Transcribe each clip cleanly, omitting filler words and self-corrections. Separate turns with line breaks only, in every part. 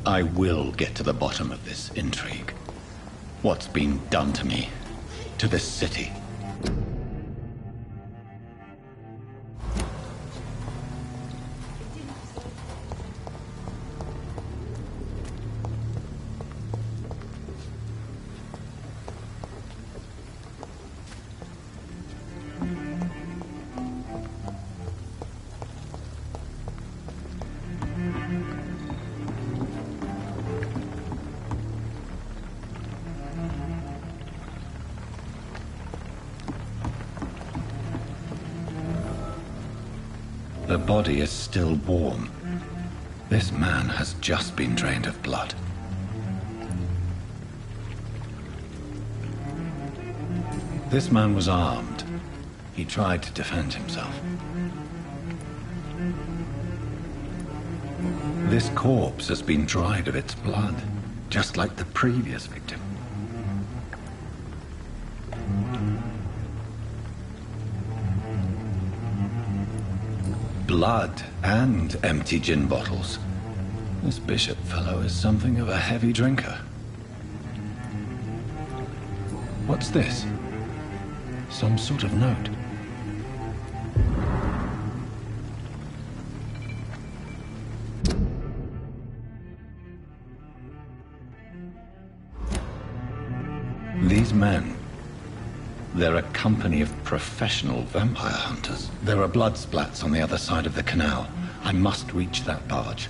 I will get to the bottom of this intrigue. What's been done to me, to this city. The body is still warm. This man has just been drained of blood. This man was armed. He tried to defend himself. This corpse has been dried of its blood, just like the previous victim. Blood and empty gin bottles. This bishop fellow is something of a heavy drinker. What's this? Some sort of note. These men, they're a company of professional vampire hunters. There are blood splats on the other side of the canal. I must reach that barge.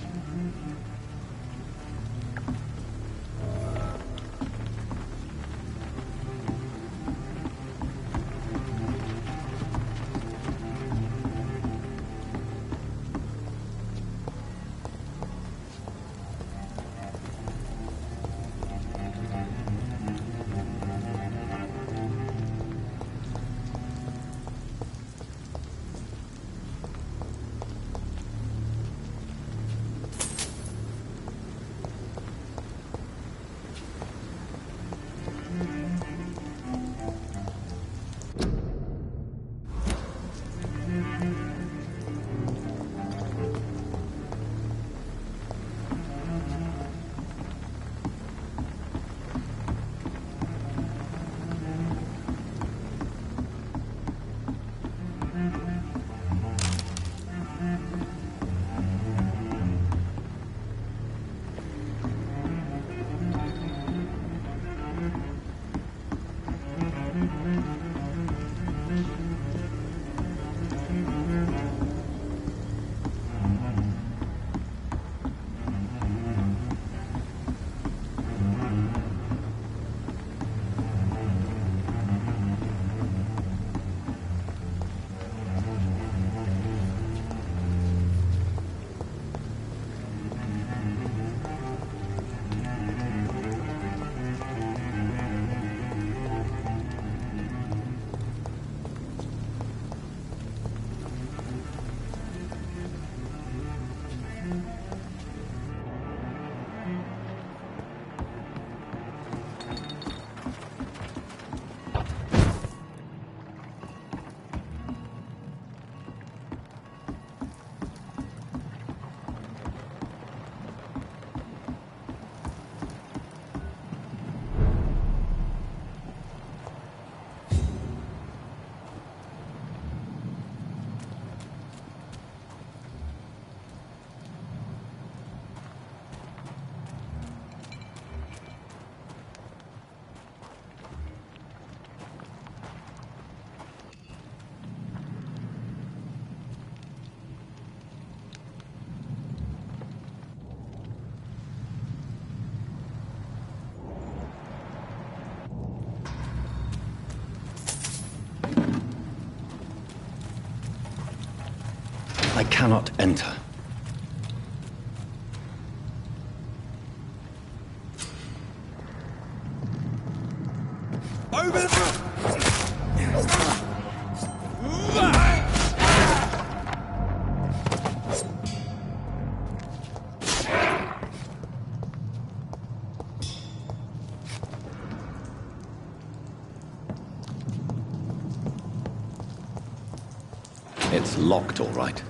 I cannot enter. It's locked, all right.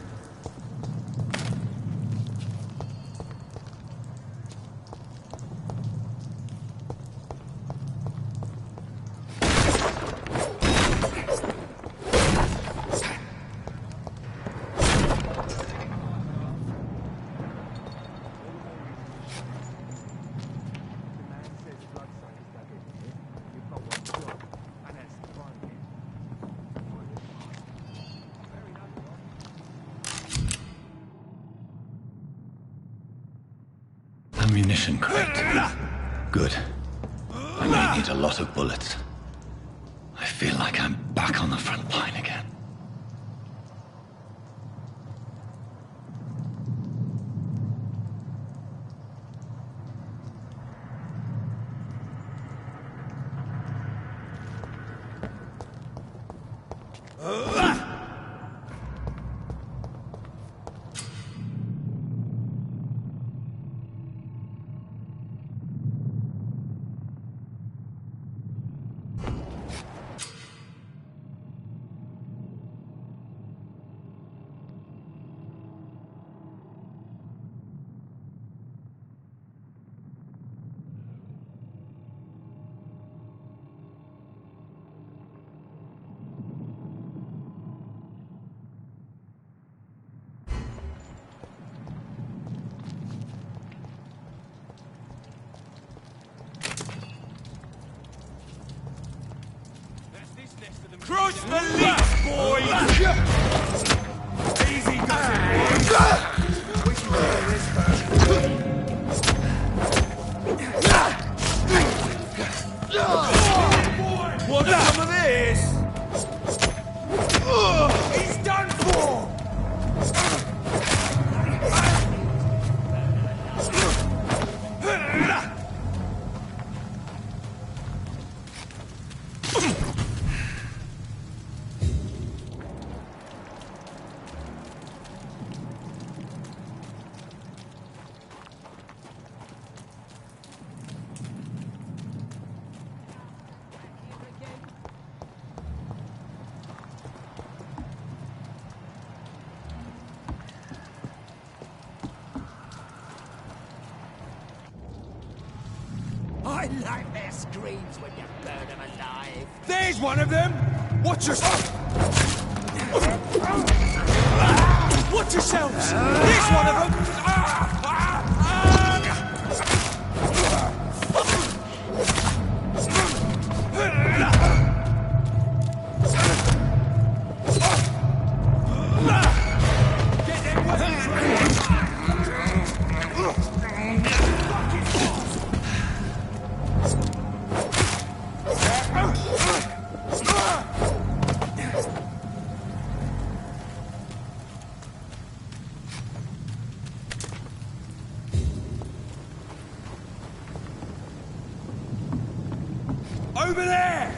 ammunition crate. Good. I may need a lot of bullets. I feel like I'm back on the front line again.
Cross the leash, boys! Easy does it, we can do this first. What's some of this? He's done for!
I like their screams when you burn them alive.
There's one of them! Watch yourself! Watch yourselves! Here's one of them! Get them weapons ready! Over there!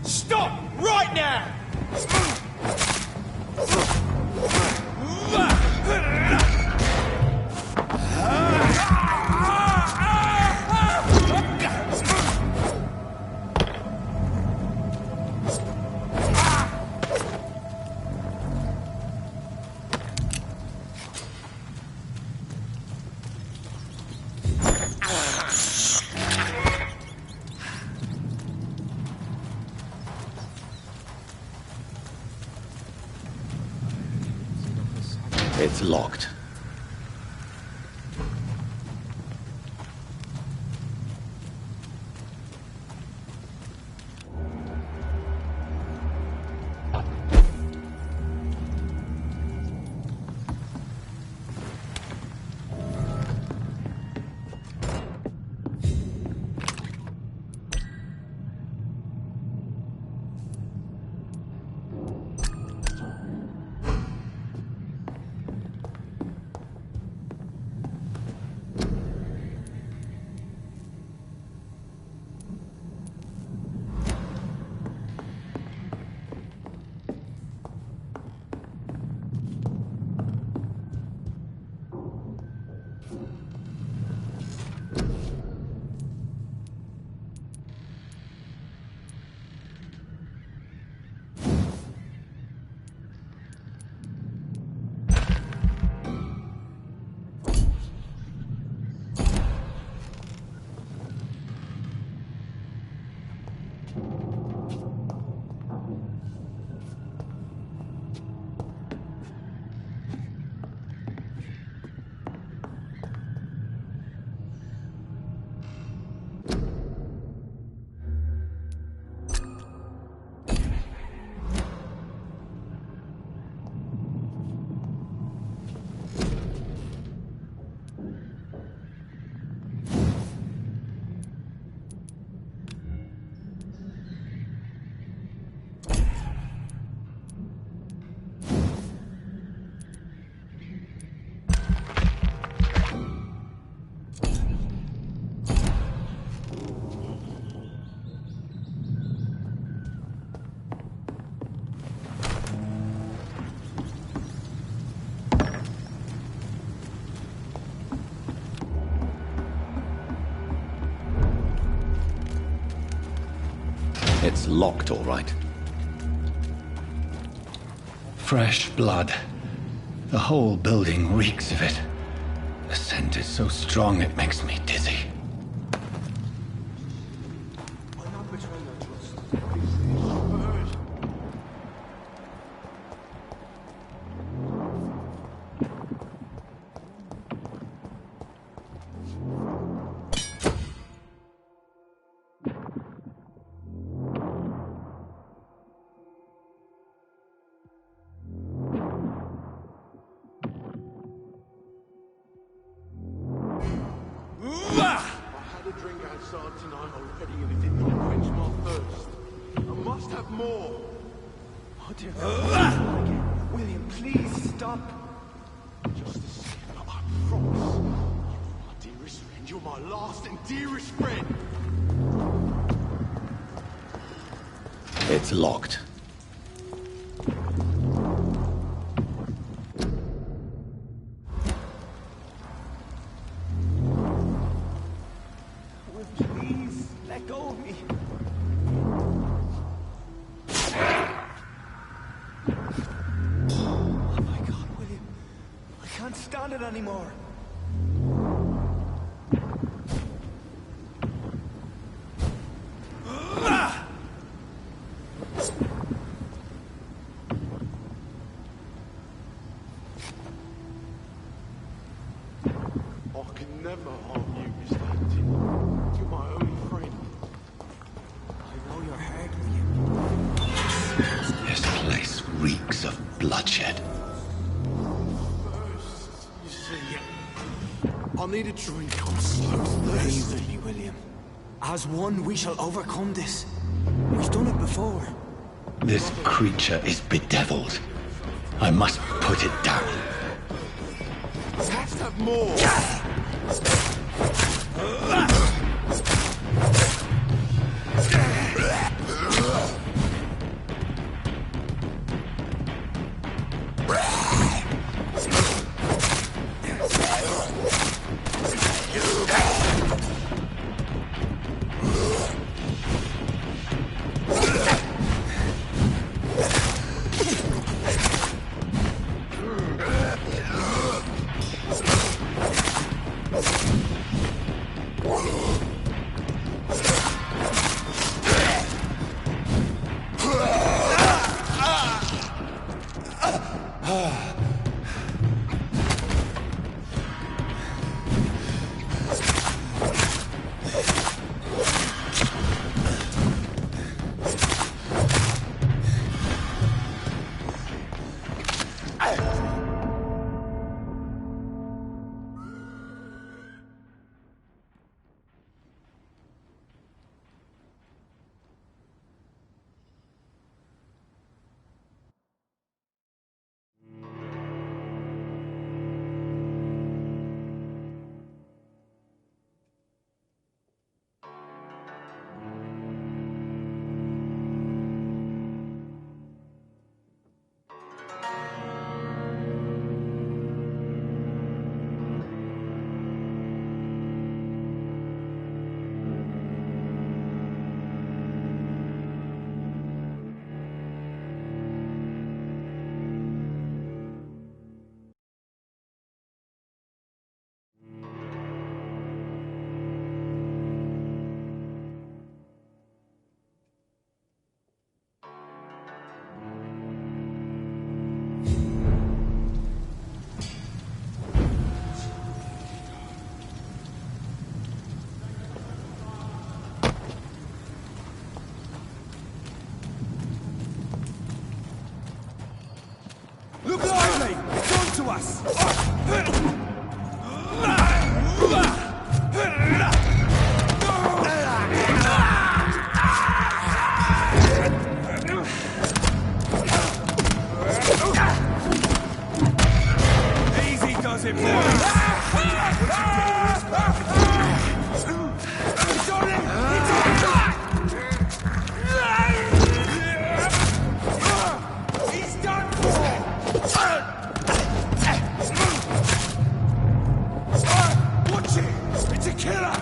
Stop! Right now!
It's locked. It's locked, all right. Fresh blood. The whole building reeks of it. The scent is so strong it makes me dizzy.
Tonight already, and it did not quench my thirst. I must have more. Oh dear God. William, please stop. Just a second, I promise. You are my dearest friend. You're my last and dearest friend.
It's locked.
Anymore. I can never harm you, Mr. Hampton. You're my only friend. I know you're hurt, William.
This place reeks of bloodshed.
I need a drink. I'm so thirsty.
Really, William. As one, we shall overcome this. We've done it before.
This creature is bedeviled. I must put it down.
I have to have more.
us! Easy does it, boys! It's on him! It's on him! He's done for! Watch it! It's a killer!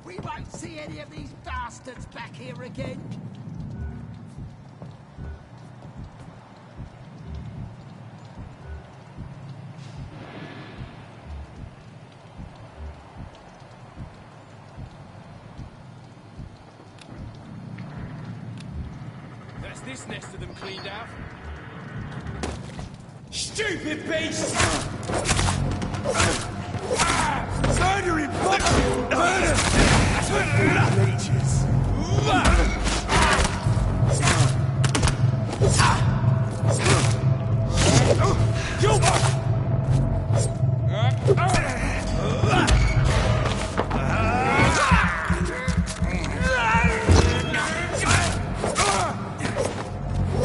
We won't see any of these bastards back here again. That's this nest of them cleaned out. Stupid beast! Murdering fucker! Murder! Leeches!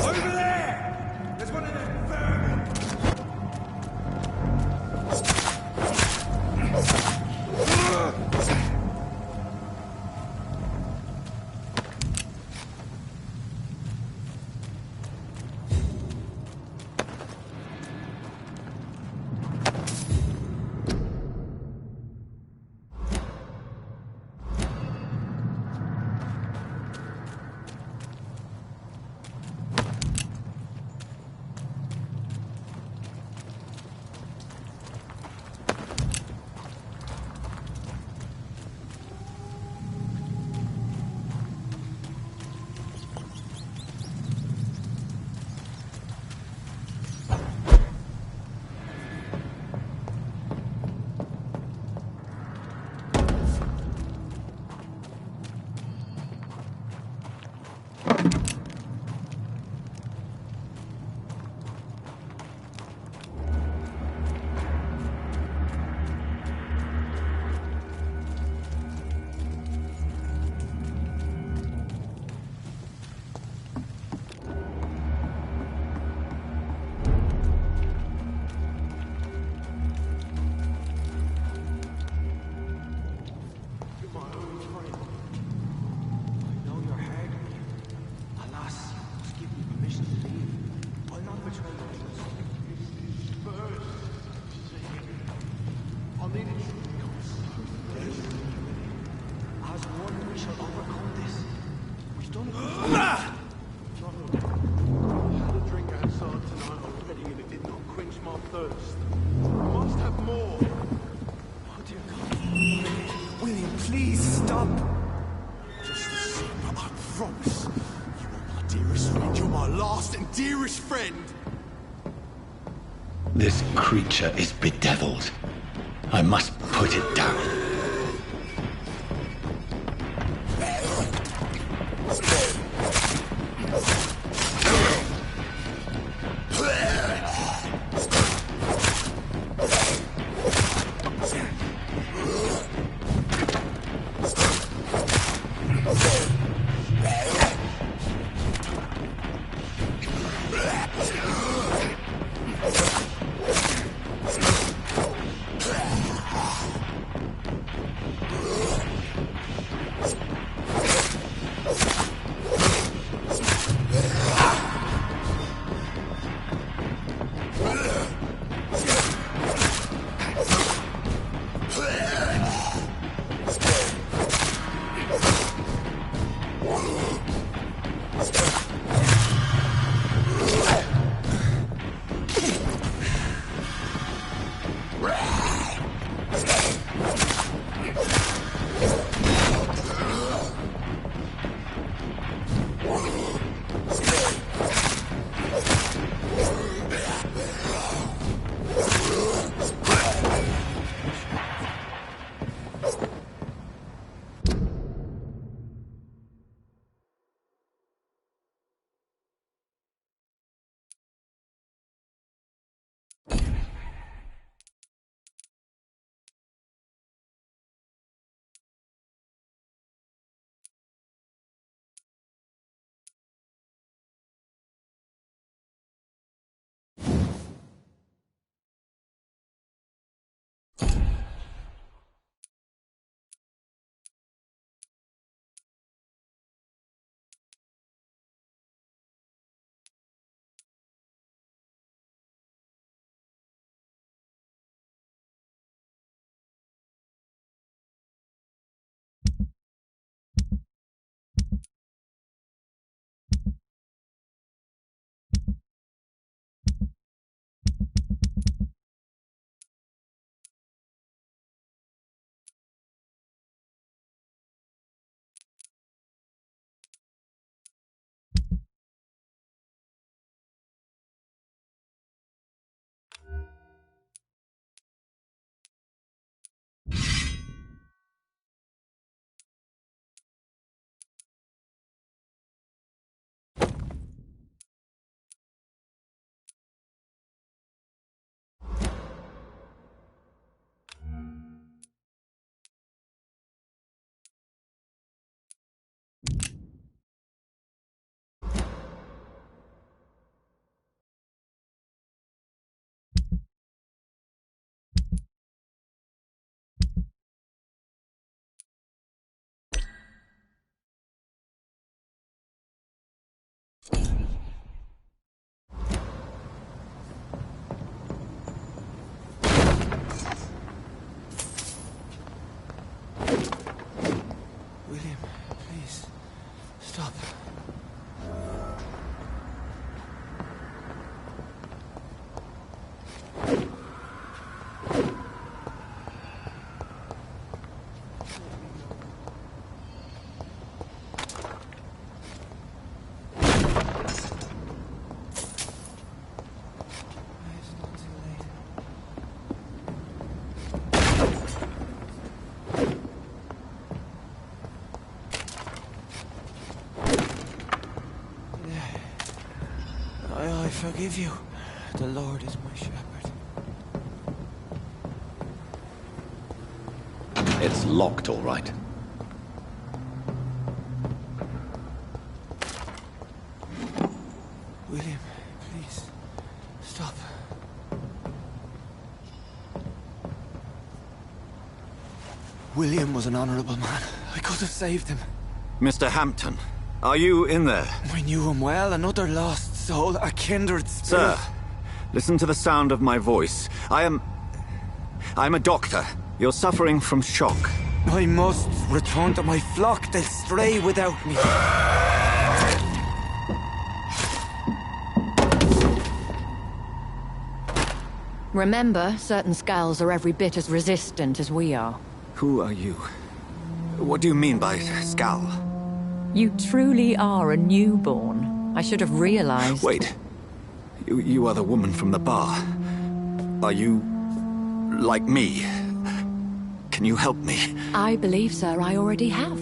Over there! There's one of them vermin!
thirst. I must have more. Oh dear God. promise. You are my dearest friend. You're my last and dearest friend.
This creature is bedeviled. I must put it down.
William, please, stop. I forgive you. The Lord is my shepherd.
It's locked, all right.
William, please, stop. William was an honorable man. I could have saved him.
Mr. Hampton, are you in there?
I knew him well, another lost soul, a kindred spirit.
Sir, listen to the sound of my voice. I'm a doctor. You're suffering from shock.
I must return to my flock. They'll stray without me.
Remember, certain skulls are every bit as resistant as we are.
Who are you? What do you mean by Skal?
You truly are a newborn. I should have realized.
Wait. You are the woman from the bar. Are you... like me? Can you help me?
I believe, sir, I already have.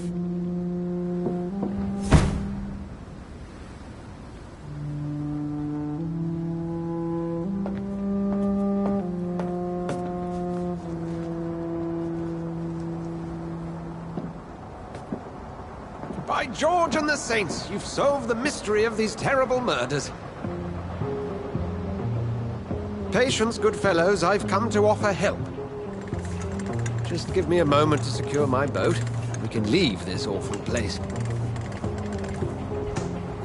By George and the Saints, you've solved the mystery of these terrible murders. Patience, good fellows, I've come to offer help. Just give me a moment to secure my boat. We can leave this awful place.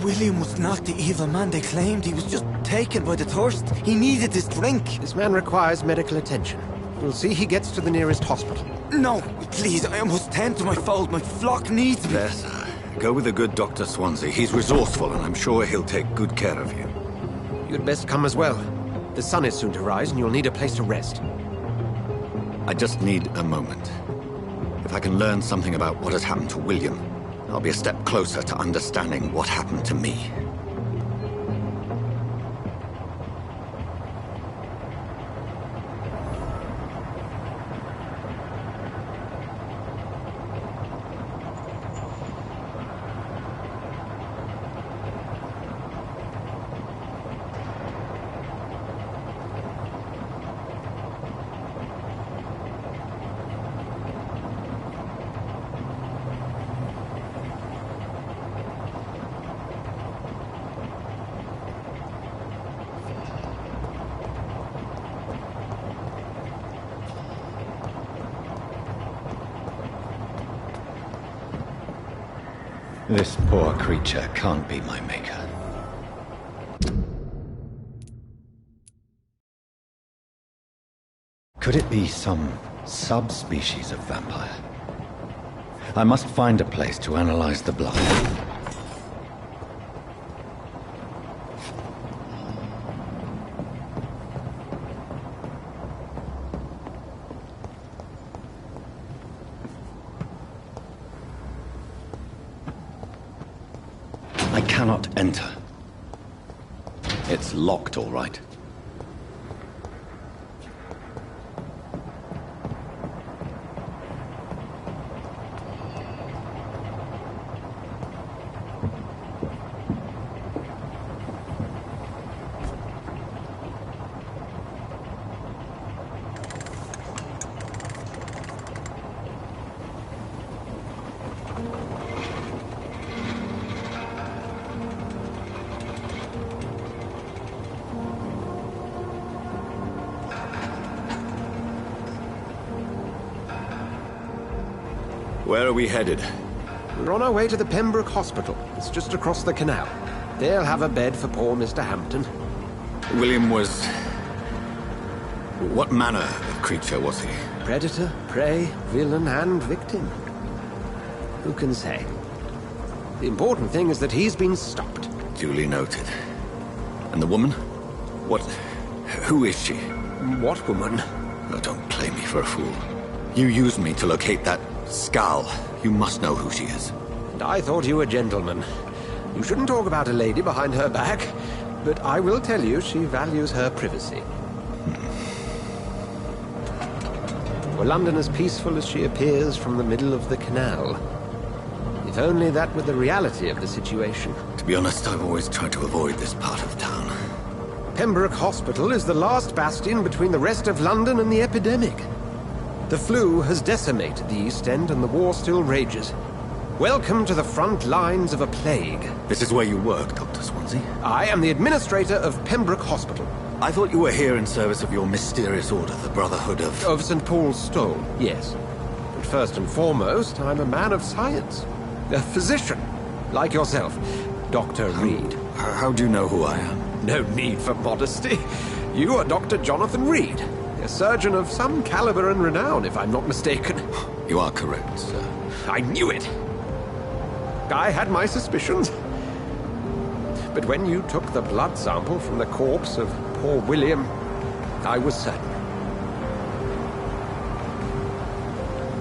William was not the evil man they claimed. He was just taken by the thirst. He needed this drink.
This man requires medical attention. We'll see he gets to the nearest hospital.
No, please, I must tend to my fold. My flock needs me.
There, sir. Go with the good Dr. Swansea. He's resourceful, and I'm sure he'll take good care of you.
You'd best come as well. The sun is soon to rise, and you'll need a place to rest.
I just need a moment. If I can learn something about what has happened to William, I'll be a step closer to understanding what happened to me.
This poor creature can't be my maker. Could it be some subspecies of vampire? I must find a place to analyze the blood. I cannot enter. It's locked, all right.
Where are we headed?
We're on our way to the Pembroke Hospital. It's just across the canal. They'll have a bed for poor Mr. Hampton.
William was... what manner of creature was he?
Predator, prey, villain, and victim. Who can say? The important thing is that he's been stopped.
Duly noted. And the woman? What... who is she?
What woman?
Oh, don't play me for a fool. You used me to locate that skull. You must know who she is.
And I thought you a gentleman. You shouldn't talk about a lady behind her back, but I will tell you she values her privacy. Were London as peaceful as she appears from the middle of the canal? If only that were the reality of the situation.
To be honest, I've always tried to avoid this part of town.
Pembroke Hospital is the last bastion between the rest of London and the epidemic. The flu has decimated the East End and the war still rages. Welcome to the front lines of a plague.
This is where you work, Dr. Swansea?
I am the administrator of Pembroke Hospital.
I thought you were here in service of your mysterious order, the Brotherhood of...
Of St. Paul's Stole, yes. But first and foremost, I'm a man of science. A physician, like yourself, Dr. Reed.
How do you know who I am?
No need for modesty. You are Dr. Jonathan Reed. A surgeon of some caliber and renown, if I'm not mistaken.
You are correct, sir.
I knew it! I had my suspicions. But when you took the blood sample from the corpse of poor William, I was certain.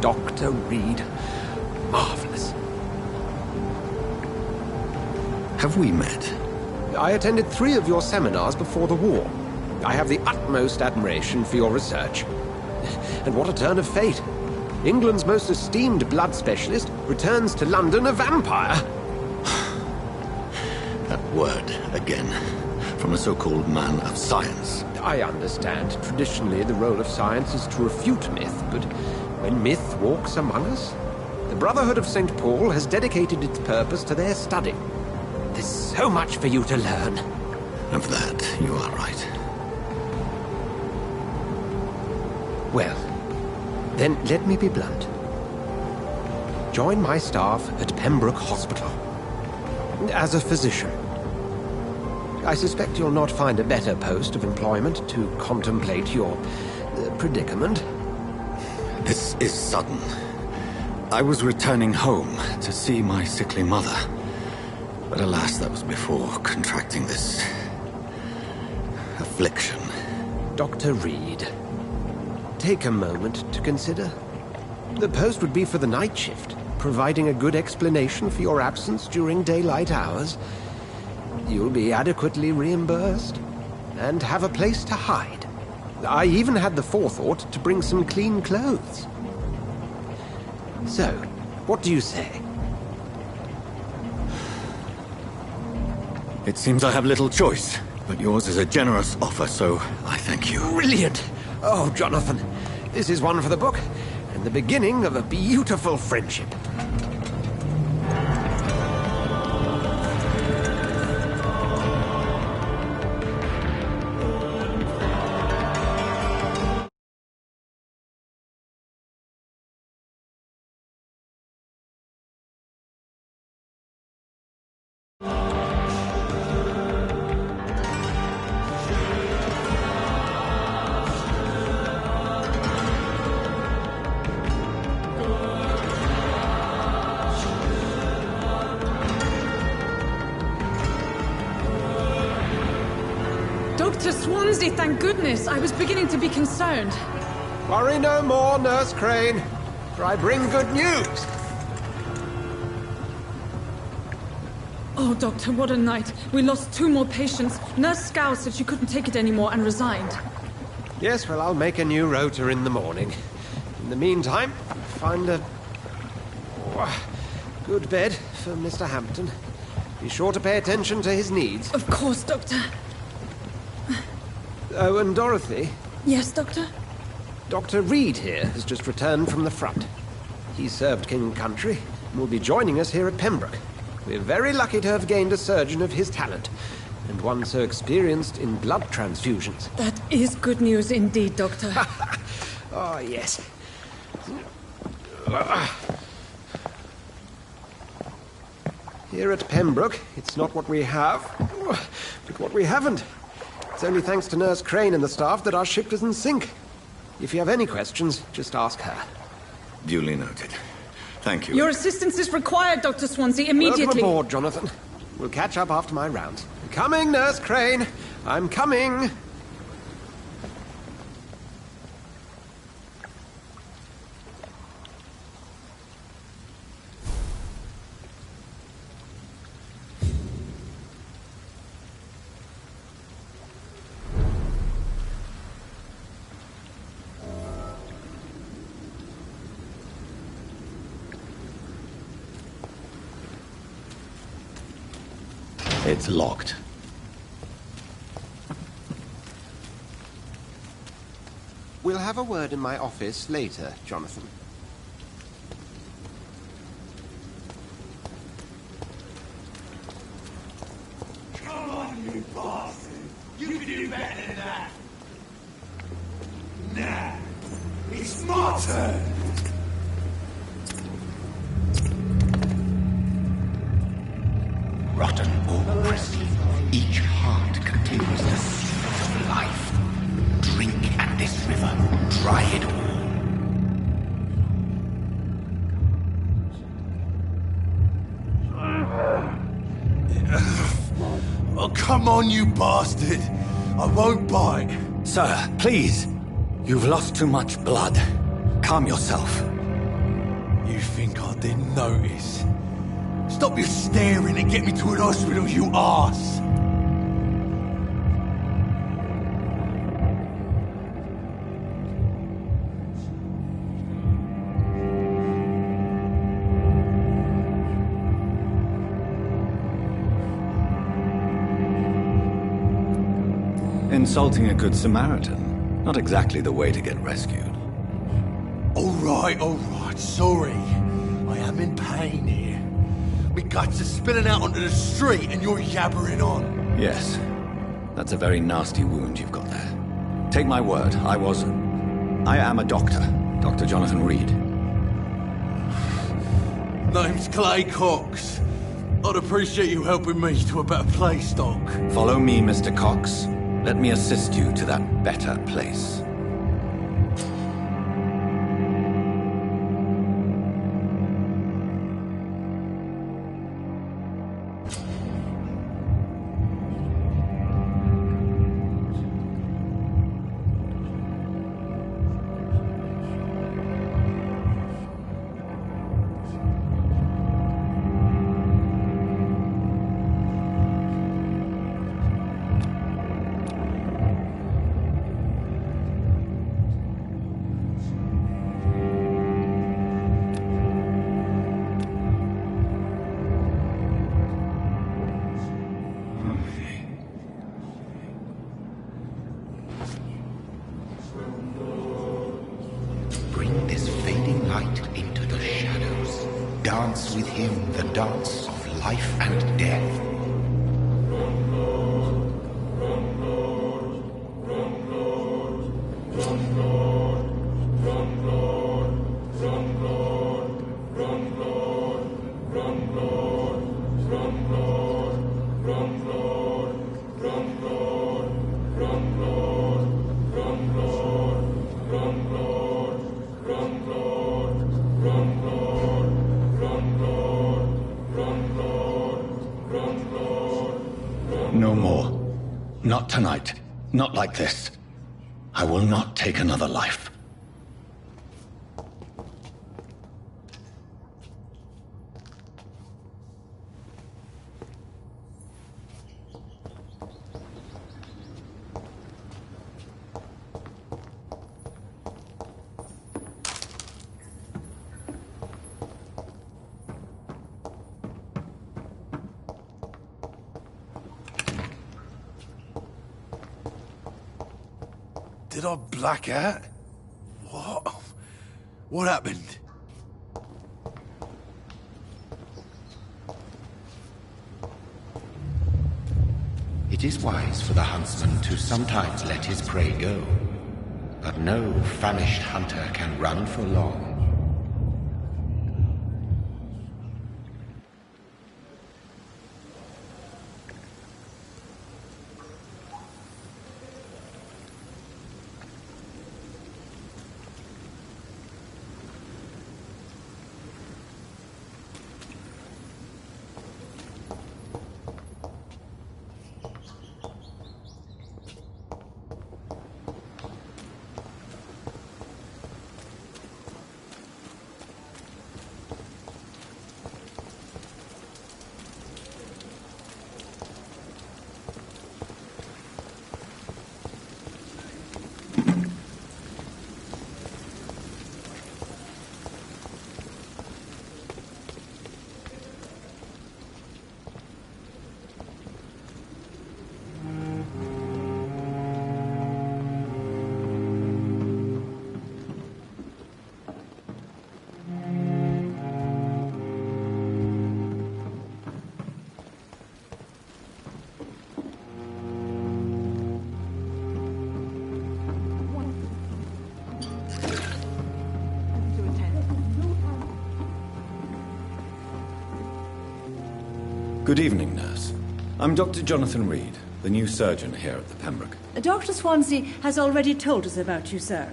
Dr. Reed. Marvelous.
Have we met?
I attended 3 of your seminars before the war. I have the utmost admiration for your research. And what a turn of fate. England's most esteemed blood specialist returns to London a vampire.
That word, again. From a so-called man of science.
I understand. Traditionally, the role of science is to refute myth, but when myth walks among us, the Brotherhood of St. Paul has dedicated its purpose to their study. There's so much for you to learn.
Of that, you are right.
Well, then let me be blunt. Join my staff at Pembroke Hospital. As a physician. I suspect you'll not find a better post of employment to contemplate your predicament.
This is sudden. I was returning home to see my sickly mother. But alas, that was before contracting this affliction.
Dr. Reed, take a moment to consider. The post would be for the night shift, providing a good explanation for your absence during daylight hours. You'll be adequately reimbursed, and have a place to hide. I even had the forethought to bring some clean clothes. So, what do you say?
It seems I have little choice, but yours is a generous offer, so I thank you.
Brilliant! Oh, Jonathan, this is one for the book, and the beginning of a beautiful friendship.
Dr. Swansea, thank goodness. I was beginning to be concerned.
Worry no more, Nurse Crane, for I bring good news.
Oh, Doctor, what a night. We lost 2 more patients. Nurse Scow said she couldn't take it anymore and resigned.
Yes, well, I'll make a new rota in the morning. In the meantime, find a good bed for Mr. Hampton. Be sure to pay attention to his needs.
Of course, Doctor.
Oh, and Dorothy?
Yes, Doctor?
Dr. Reed here has just returned from the front. He served King and Country and will be joining us here at Pembroke. We're very lucky to have gained a surgeon of his talent, and one so experienced in blood transfusions.
That is good news indeed, Doctor.
Oh, yes. Here at Pembroke, it's not what we have, but what we haven't. It's only thanks to Nurse Crane and the staff that our ship doesn't sink. If you have any questions, just ask her.
Duly noted. Thank you.
Your assistance is required, Dr. Swansea, immediately.
Welcome aboard, Jonathan. We'll catch up after my rounds. Coming, Nurse Crane. I'm coming.
It's locked.
We'll have a word in my office later, Jonathan.
Come on, you bastard! You can do better than that! Nah, it's my turn!
Rotten or crispy, each heart contains the seeds of life. Drink at this river, dry it all.
Oh, come on, you bastard! I won't bite!
Sir, please. You've lost too much blood. Calm yourself.
You think I didn't notice? Stop Stop your staring and get me to an hospital, you arse!
Insulting a good Samaritan. Not exactly the way to get rescued.
All right, sorry. I am in pain here. My guts are spilling out onto the street and you're yabbering on.
Yes. That's a very nasty wound you've got there. Take my word, I am a doctor. Dr. Jonathan Reed.
Name's Clay Cox. I'd appreciate you helping me to a better place, Doc.
Follow me, Mr. Cox. Let me assist you to that better place.
Bring this fading light into the shadows. Dance with him the dance of life and death.
No more. Not tonight. Not like this. I will not take another life.
Did I black out? What? What happened?
It is wise for the huntsman to sometimes let his prey go, but no famished hunter can run for long.
Good evening, nurse. I'm Dr. Jonathan Reed, the new surgeon here at the Pembroke.
Dr. Swansea has already told us about you, sir.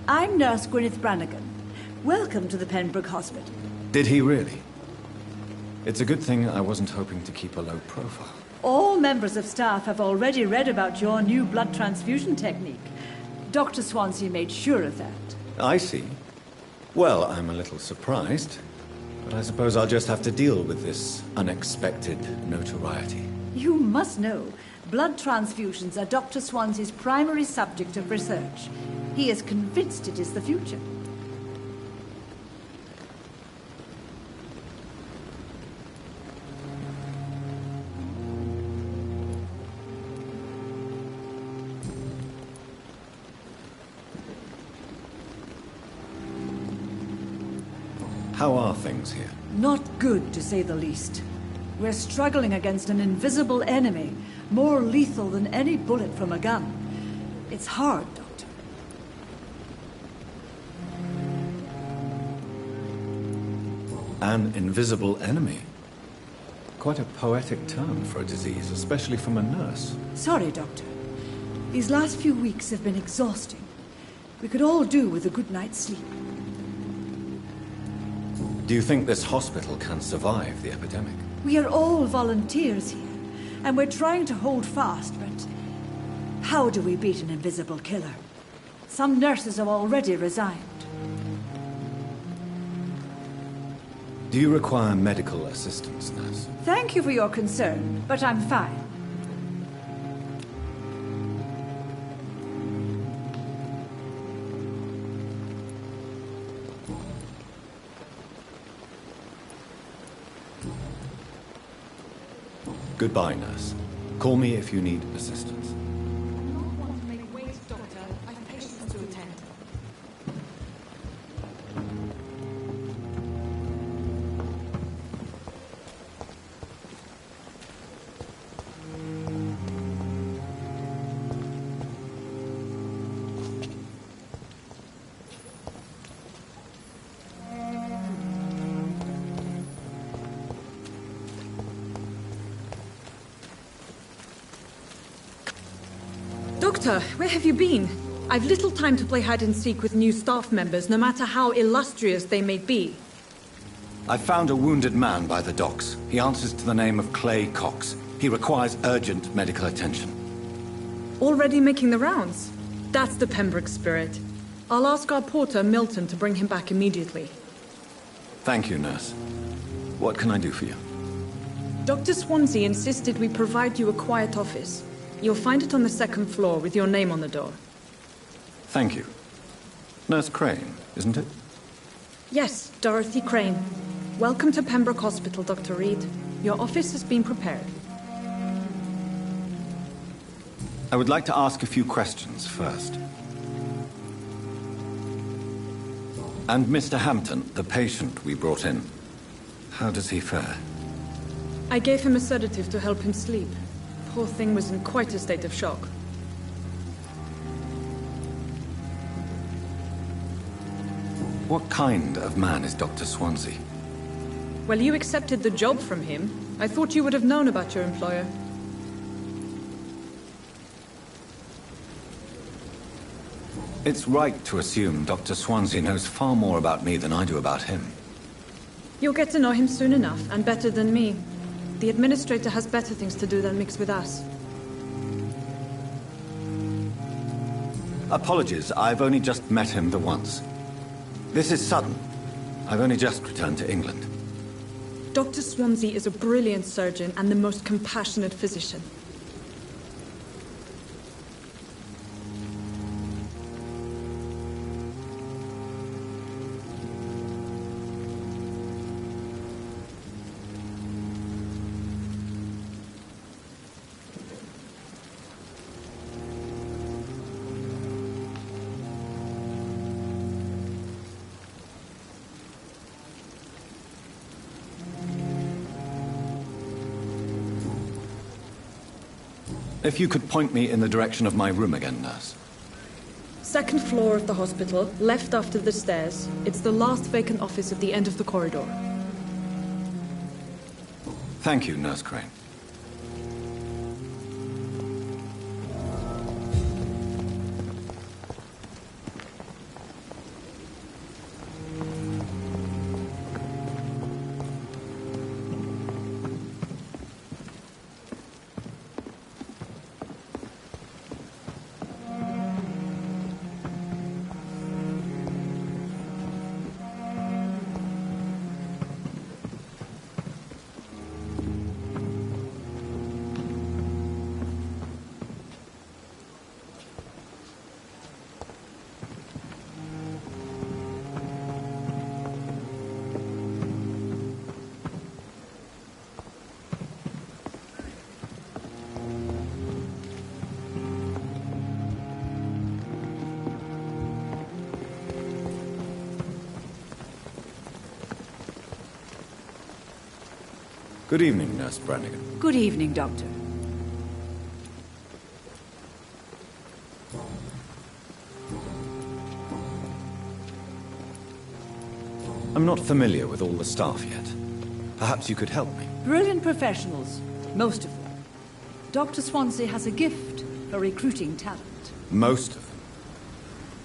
I'm Nurse Gwyneth Brannigan. Welcome to the Pembroke Hospital.
Did he really? It's a good thing I wasn't hoping to keep a low profile.
All members of staff have already read about your new blood transfusion technique. Dr. Swansea made sure of that.
I see. Well, I'm a little surprised.
But I suppose I'll just have to deal with this unexpected notoriety.
You must know, blood transfusions are Dr. Swansea's primary subject of research. He is convinced it is the future.
How are things here?
Not good, to say the least. We're struggling against an invisible enemy, more lethal than any bullet from a gun. It's hard, Doctor.
An invisible enemy? Quite a poetic term for a disease, especially from a nurse.
Sorry, Doctor. These last few weeks have been exhausting. We could all do with a good night's sleep.
Do you think this hospital can survive the epidemic?
We are all volunteers here, and we're trying to hold fast, but how do we beat an invisible killer? Some nurses have already resigned.
Do you require medical assistance, nurse?
Thank you for your concern, but I'm fine.
Goodbye, nurse. Call me if you need assistance.
Doctor, where have you been? I've little time to play hide-and-seek with new staff members, no matter how illustrious they may be.
I found a wounded man by the docks. He answers to the name of Clay Cox. He requires urgent medical attention.
Already making the rounds? That's the Pembroke spirit. I'll ask our porter, Milton, to bring him back immediately.
Thank you, nurse. What can I do for you?
Dr. Swansea insisted we provide you a quiet office. You'll find it on the second floor with your name on the door.
Thank you. Nurse Crane, isn't it?
Yes, Dorothy Crane. Welcome to Pembroke Hospital, Dr. Reed. Your office has been prepared.
I would like to ask a few questions first. And Mr. Hampton, the patient we brought in, how does he fare?
I gave him a sedative to help him sleep. Poor thing was in quite a state of shock.
What kind of man is Dr. Swansea?
Well, you accepted the job from him. I thought you would have known about your employer.
It's right to assume Dr. Swansea knows far more about me than I do about him.
You'll get to know him soon enough, and better than me. The administrator has better things to do than mix with us.
Apologies, I've only just met him the once. This is sudden. I've only just returned to England.
Dr. Swansea is a brilliant surgeon and the most compassionate physician.
If you could point me in the direction of my room again, nurse.
Second floor of the hospital, left after the stairs. It's the last vacant office at the end of the corridor.
Thank you, Nurse Crane. Good evening, Nurse Brannigan.
Good evening, Doctor.
I'm not familiar with all the staff yet. Perhaps you could help me.
Brilliant professionals, most of them. Dr. Swansea has a gift for recruiting talent.
Most of them.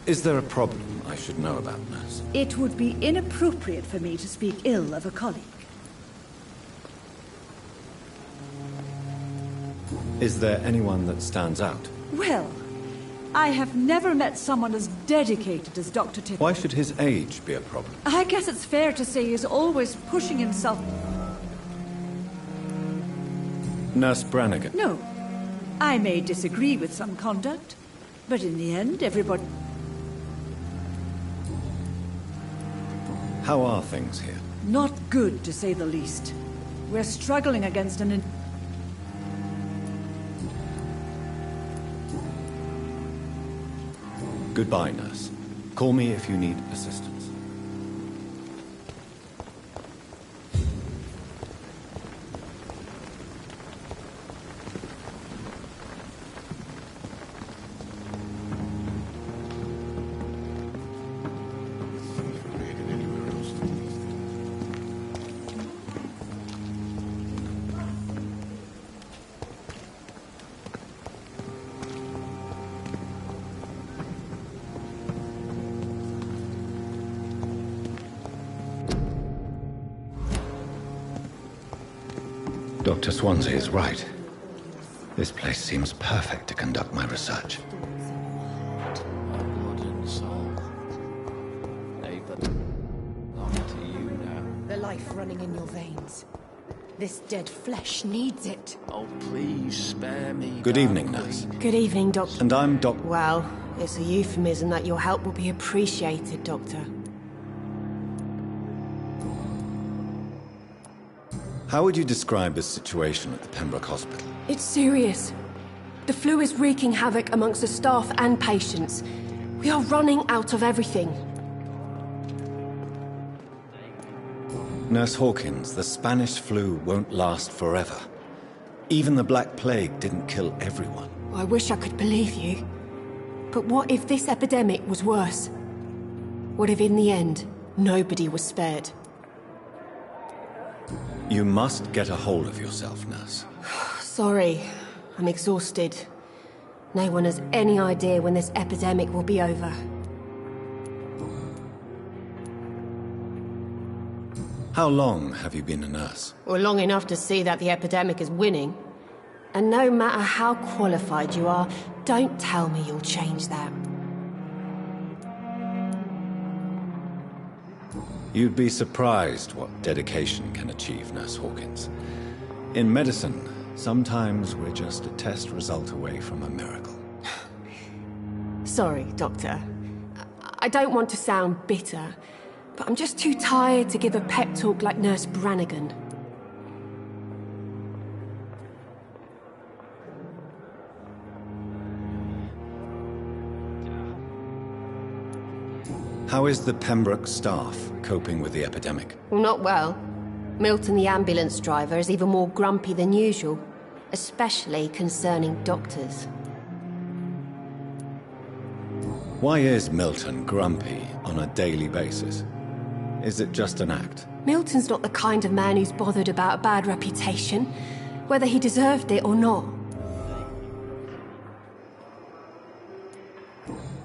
Is there a problem I should know about, Nurse?
It would be inappropriate for me to speak ill of a colleague.
Is there anyone that stands out?
Well, I have never met someone as dedicated as Dr. Tippett.
Why should his age be a problem?
I guess it's fair to say he's always pushing himself.
Nurse Brannigan.
No. I may disagree with some conduct, but in the end, everybody...
How are things here?
Not good, to say the least. We're struggling against an...
Goodbye, Nurse. Call me if you need assistance.
Dr. Swansea is right. This place seems perfect to conduct my research.
The life running in your veins. This dead flesh needs it.
Oh, please spare me.
Good evening, Nurse.
Good evening, Doctor.
And I'm Doc...
Well, it's a euphemism that your help will be appreciated, Doctor.
How would you describe the situation at the Pembroke Hospital?
It's serious. The flu is wreaking havoc amongst the staff and patients. We are running out of everything.
Nurse Hawkins, the Spanish flu won't last forever. Even the Black Plague didn't kill everyone.
I wish I could believe you. But what if this epidemic was worse? What if in the end, nobody was spared?
You must get a hold of yourself, Nurse.
Sorry, I'm exhausted. No one has any idea when this epidemic will be over.
How long have you been a nurse?
Well, long enough to see that the epidemic is winning. And no matter how qualified you are, don't tell me you'll change that.
You'd be surprised what dedication can achieve, Nurse Hawkins. In medicine, sometimes we're just a test result away from a miracle.
Sorry, Doctor. I don't want to sound bitter, but I'm just too tired to give a pep talk like Nurse Brannigan.
How is the Pembroke staff coping with the epidemic?
Well, not well. Milton, the ambulance driver, is even more grumpy than usual, especially concerning doctors.
Why is Milton grumpy on a daily basis? Is it just an act?
Milton's not the kind of man who's bothered about a bad reputation, whether he deserved it or not.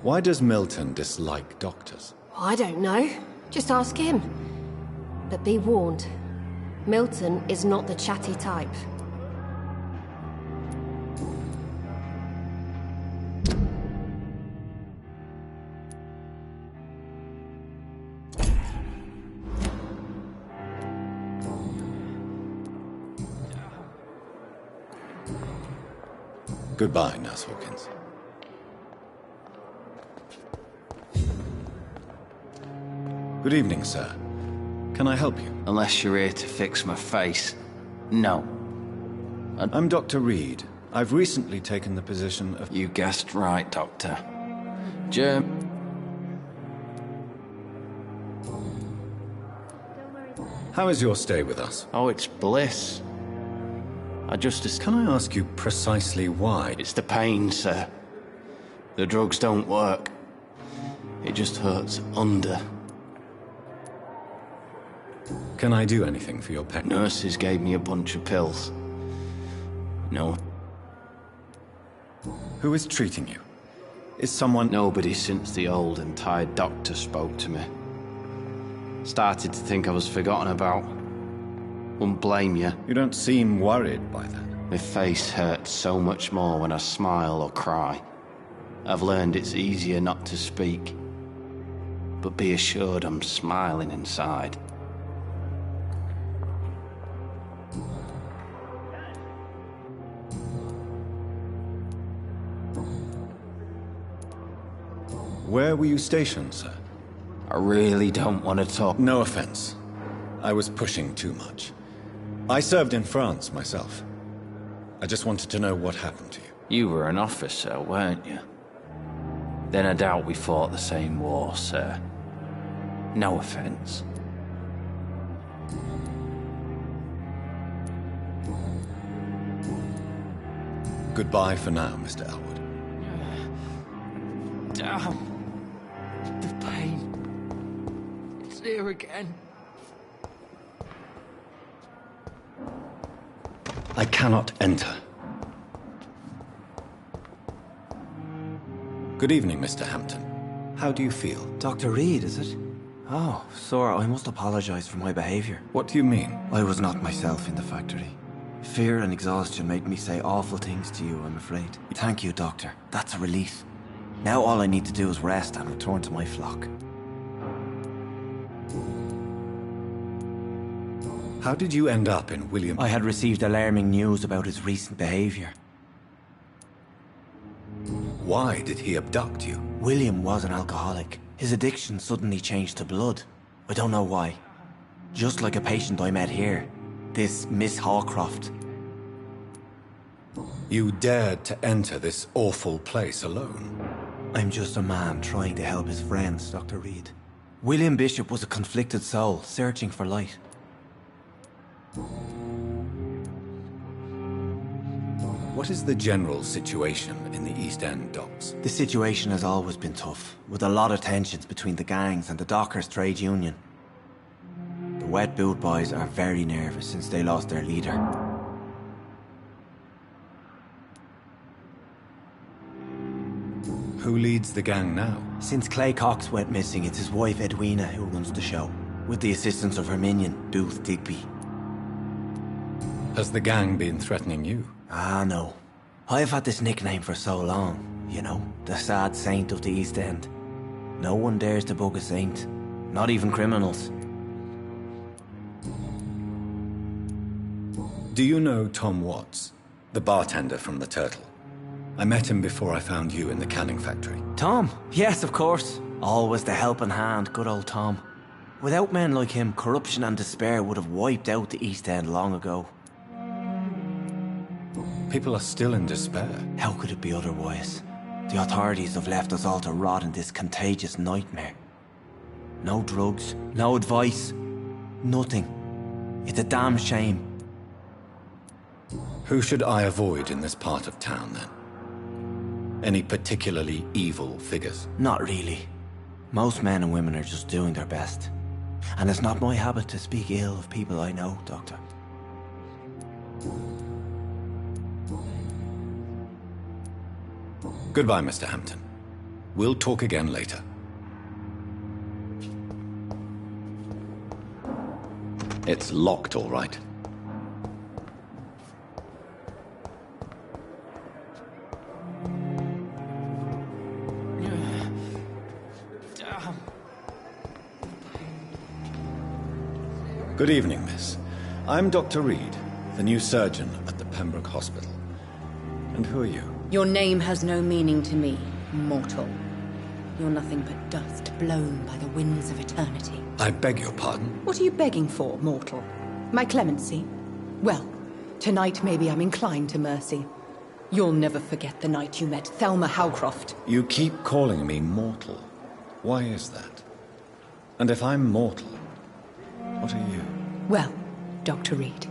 Why does Milton dislike doctors?
I don't know. Just ask him. But be warned, Milton is not the chatty type.
Goodbye, Nurse Hawkins. Good evening, sir. Can I help you?
Unless you're here to fix my face. No.
I'm Dr. Reed. I've recently taken the position of...
You guessed right, Doctor.
How is your stay with us?
Oh, it's bliss. Can
I ask you precisely why?
It's the pain, sir. The drugs don't work. It just hurts under.
Can I do anything for your pain?
Nurses gave me a bunch of pills. No.
Who is treating you? Is someone...
Nobody since the old and tired doctor spoke to me. Started to think I was forgotten about. Wouldn't blame you.
You don't seem worried by that.
My face hurts so much more when I smile or cry. I've learned it's easier not to speak. But be assured I'm smiling inside.
Where were you stationed, sir?
I really don't want to talk.
No offense. I was pushing too much. I served in France myself. I just wanted to know what happened to you.
You were an officer, weren't you? Then I doubt we fought the same war, sir. No offense.
Goodbye for now, Mr. Elwood.
Damn. The pain. It's here again.
I cannot enter. Good evening, Mr. Hampton. How do you feel?
Dr. Reed, is it? Oh, sir, I must apologize for my behavior.
What do you mean?
I was not myself in the factory. Fear and exhaustion made me say awful things to you, I'm afraid. Thank you, Doctor. That's a relief. Now all I need to do is rest and return to my flock.
How did you end up in William...
I had received alarming news about his recent behavior.
Why did he abduct you?
William was an alcoholic. His addiction suddenly changed to blood. I don't know why. Just like a patient I met here. This Miss Hawcroft.
You dared to enter this awful place alone?
I'm just a man trying to help his friends, Dr. Reed. William Bishop was a conflicted soul, searching for light.
What is the general situation in the East End docks?
The situation has always been tough, with a lot of tensions between the gangs and the dockers' trade union. The Wet Boot Boys are very nervous since they lost their leader.
Who leads the gang now?
Since Clay Cox went missing, it's his wife Edwina who runs the show, with the assistance of her minion, Booth Digby.
Has the gang been threatening you?
Ah, no. I've had this nickname for so long, you know, the sad saint of the East End. No one dares to bug a saint, not even criminals.
Do you know Tom Watts, the bartender from the Turtle? I met him before I found you in the canning factory.
Tom? Yes, of course. Always the helping hand, good old Tom. Without men like him, corruption and despair would have wiped out the East End long ago.
People are still in despair.
How could it be otherwise? The authorities have left us all to rot in this contagious nightmare. No drugs, no advice, nothing. It's a damn shame.
Who should I avoid in this part of town, then? Any particularly evil figures?
Not really. Most men and women are just doing their best. And it's not my habit to speak ill of people I know, Doctor.
Goodbye, Mr. Hampton. We'll talk again later. It's locked, all right. Good evening, miss. I'm Dr. Reed, the new surgeon at the Pembroke Hospital. And who are you?
Your name has no meaning to me, mortal. You're nothing but dust blown by the winds of eternity.
I beg your pardon?
What are you begging for, mortal? My clemency? Well, tonight maybe I'm inclined to mercy. You'll never forget the night you met Thelma Howcroft.
You keep calling me mortal. Why is that? And if I'm mortal, what are you?
Well, Dr. Reed,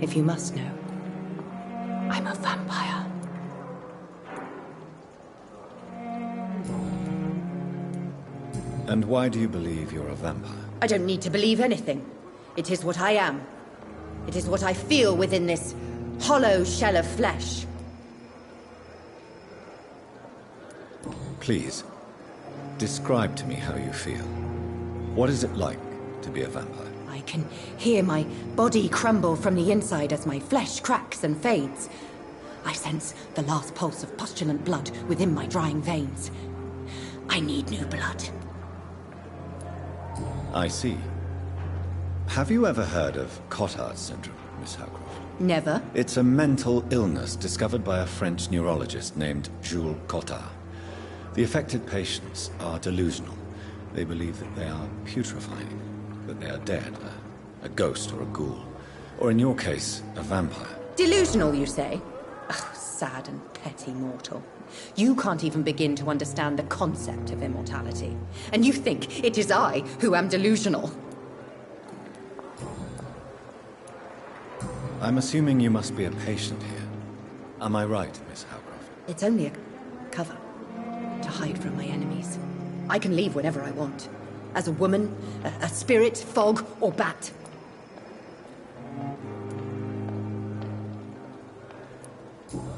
if you must know, I'm a vampire.
And why do you believe you're a vampire?
I don't need to believe anything. It is what I am. It is what I feel within this hollow shell of flesh.
Please, describe to me how you feel. What is it like to be a vampire?
I can hear my body crumble from the inside as my flesh cracks and fades. I sense the last pulse of postulant blood within my drying veins. I need new blood.
I see. Have you ever heard of Cotard syndrome, Miss Howcroft?
Never.
It's a mental illness discovered by a French neurologist named Jules Cotard. The affected patients are delusional. They believe that they are putrefying, that they are dead, a ghost or a ghoul. Or in your case, a vampire.
Delusional, you say? Oh, sad and petty mortal. You can't even begin to understand the concept of immortality. And you think it is I who am delusional.
I'm assuming you must be a patient here. Am I right, Miss Howcroft?
It's only a cover to hide from my enemies. I can leave whenever I want. As a woman, a spirit, fog, or bat.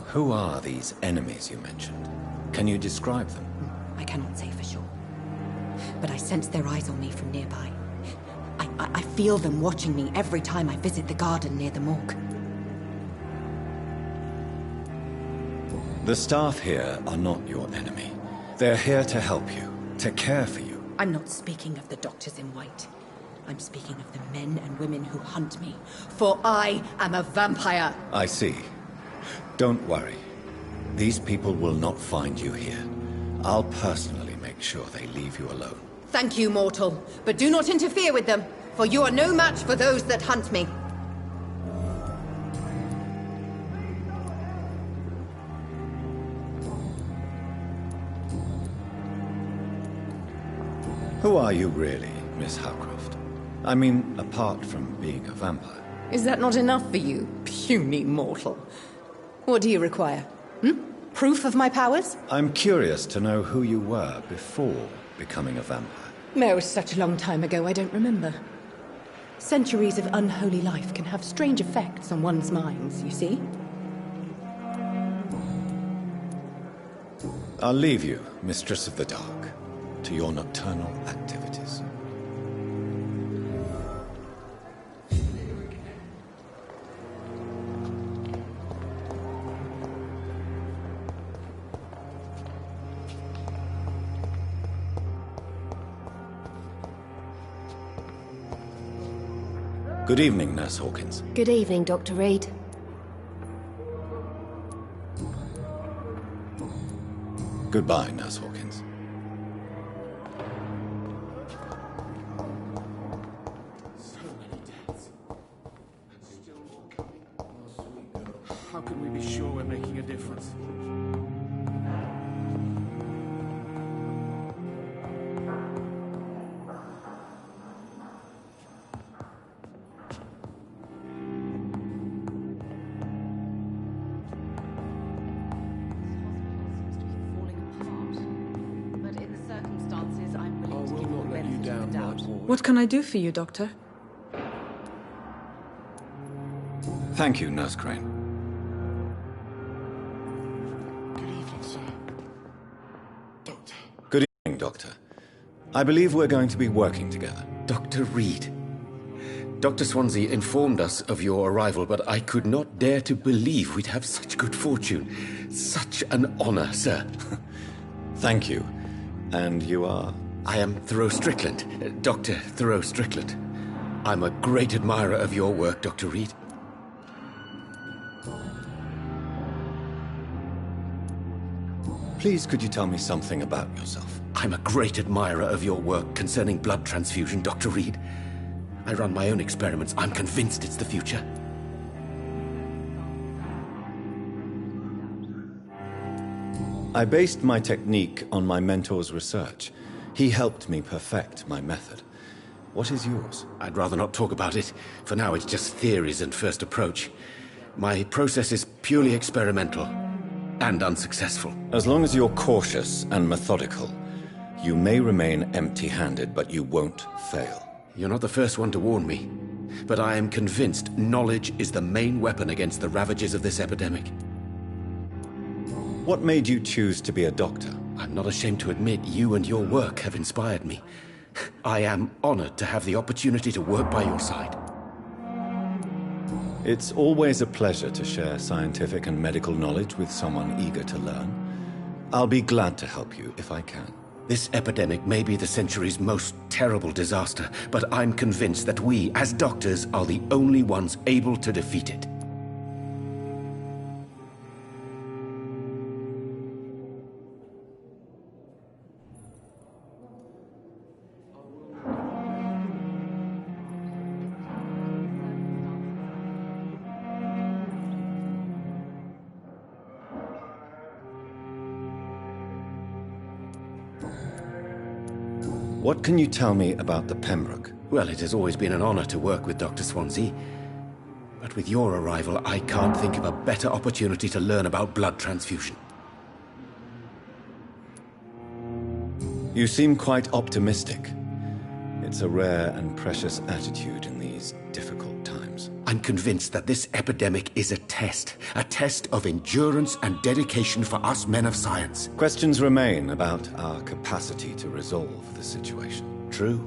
Who are these enemies you mentioned? Can you describe them?
I cannot say for sure. But I sense their eyes on me from nearby. I feel them watching me every time I visit the garden near the morgue.
The staff here are not your enemy. They're here to help you, to care for you.
I'm not speaking of the doctors in white. I'm speaking of the men and women who hunt me. For I am a vampire.
I see. Don't worry. These people will not find you here. I'll personally make sure they leave you alone.
Thank you, mortal. But do not interfere with them, for you are no match for those that hunt me.
Who are you really, Miss Howcroft? I mean, apart from being a vampire.
Is that not enough for you, puny mortal? What do you require? Proof of my powers?
I'm curious to know who you were before becoming a vampire.
It was such a long time ago, I don't remember. Centuries of unholy life can have strange effects on one's minds, you see?
I'll leave you, Mistress of the Dark, to your nocturnal activities. Good evening, Nurse Hawkins.
Good evening, Dr. Reed.
Goodbye, Nurse Hawkins.
So many deaths. And still more coming. Oh, sweet girl. How can we be sure we're making a difference?
What can I do for you, Doctor?
Thank you, Nurse Crane.
Good evening, sir. Doctor.
Good evening, Doctor. I believe we're going to be working together.
Dr. Reed. Dr. Swansea informed us of your arrival, but I could not dare to believe we'd have such good fortune. Such an honor, sir.
Thank you. And you are?
I am Thoreau Strickland, Dr. Thoreau Strickland. I'm a great admirer of your work, Dr. Reed.
Please, could you tell me something about yourself?
I'm a great admirer of your work concerning blood transfusion, Dr. Reed. I run my own experiments. I'm convinced it's the future.
I based my technique on my mentor's research. He helped me perfect my method. What is yours?
I'd rather not talk about it. For now, it's just theories and first approach. My process is purely experimental and unsuccessful.
As long as you're cautious and methodical, you may remain empty-handed, but you won't fail.
You're not the first one to warn me, but I am convinced knowledge is the main weapon against the ravages of this epidemic.
What made you choose to be a doctor?
I'm not ashamed to admit you and your work have inspired me. I am honored to have the opportunity to work by your side.
It's always a pleasure to share scientific and medical knowledge with someone eager to learn. I'll be glad to help you if I can.
This epidemic may be the century's most terrible disaster, but I'm convinced that we, as doctors, are the only ones able to defeat it.
What can you tell me about the Pembroke?
Well, it has always been an honor to work with Dr. Swansea. But with your arrival, I can't think of a better opportunity to learn about blood transfusion.
You seem quite optimistic. It's a rare and precious attitude in these difficult times.
I'm convinced that this epidemic is a test of endurance and dedication for us men of science.
Questions remain about our capacity to resolve the situation.
True.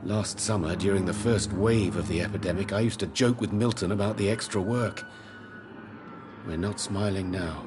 Last summer, during the first wave of the epidemic, I used to joke with Milton about the extra work. We're not smiling now.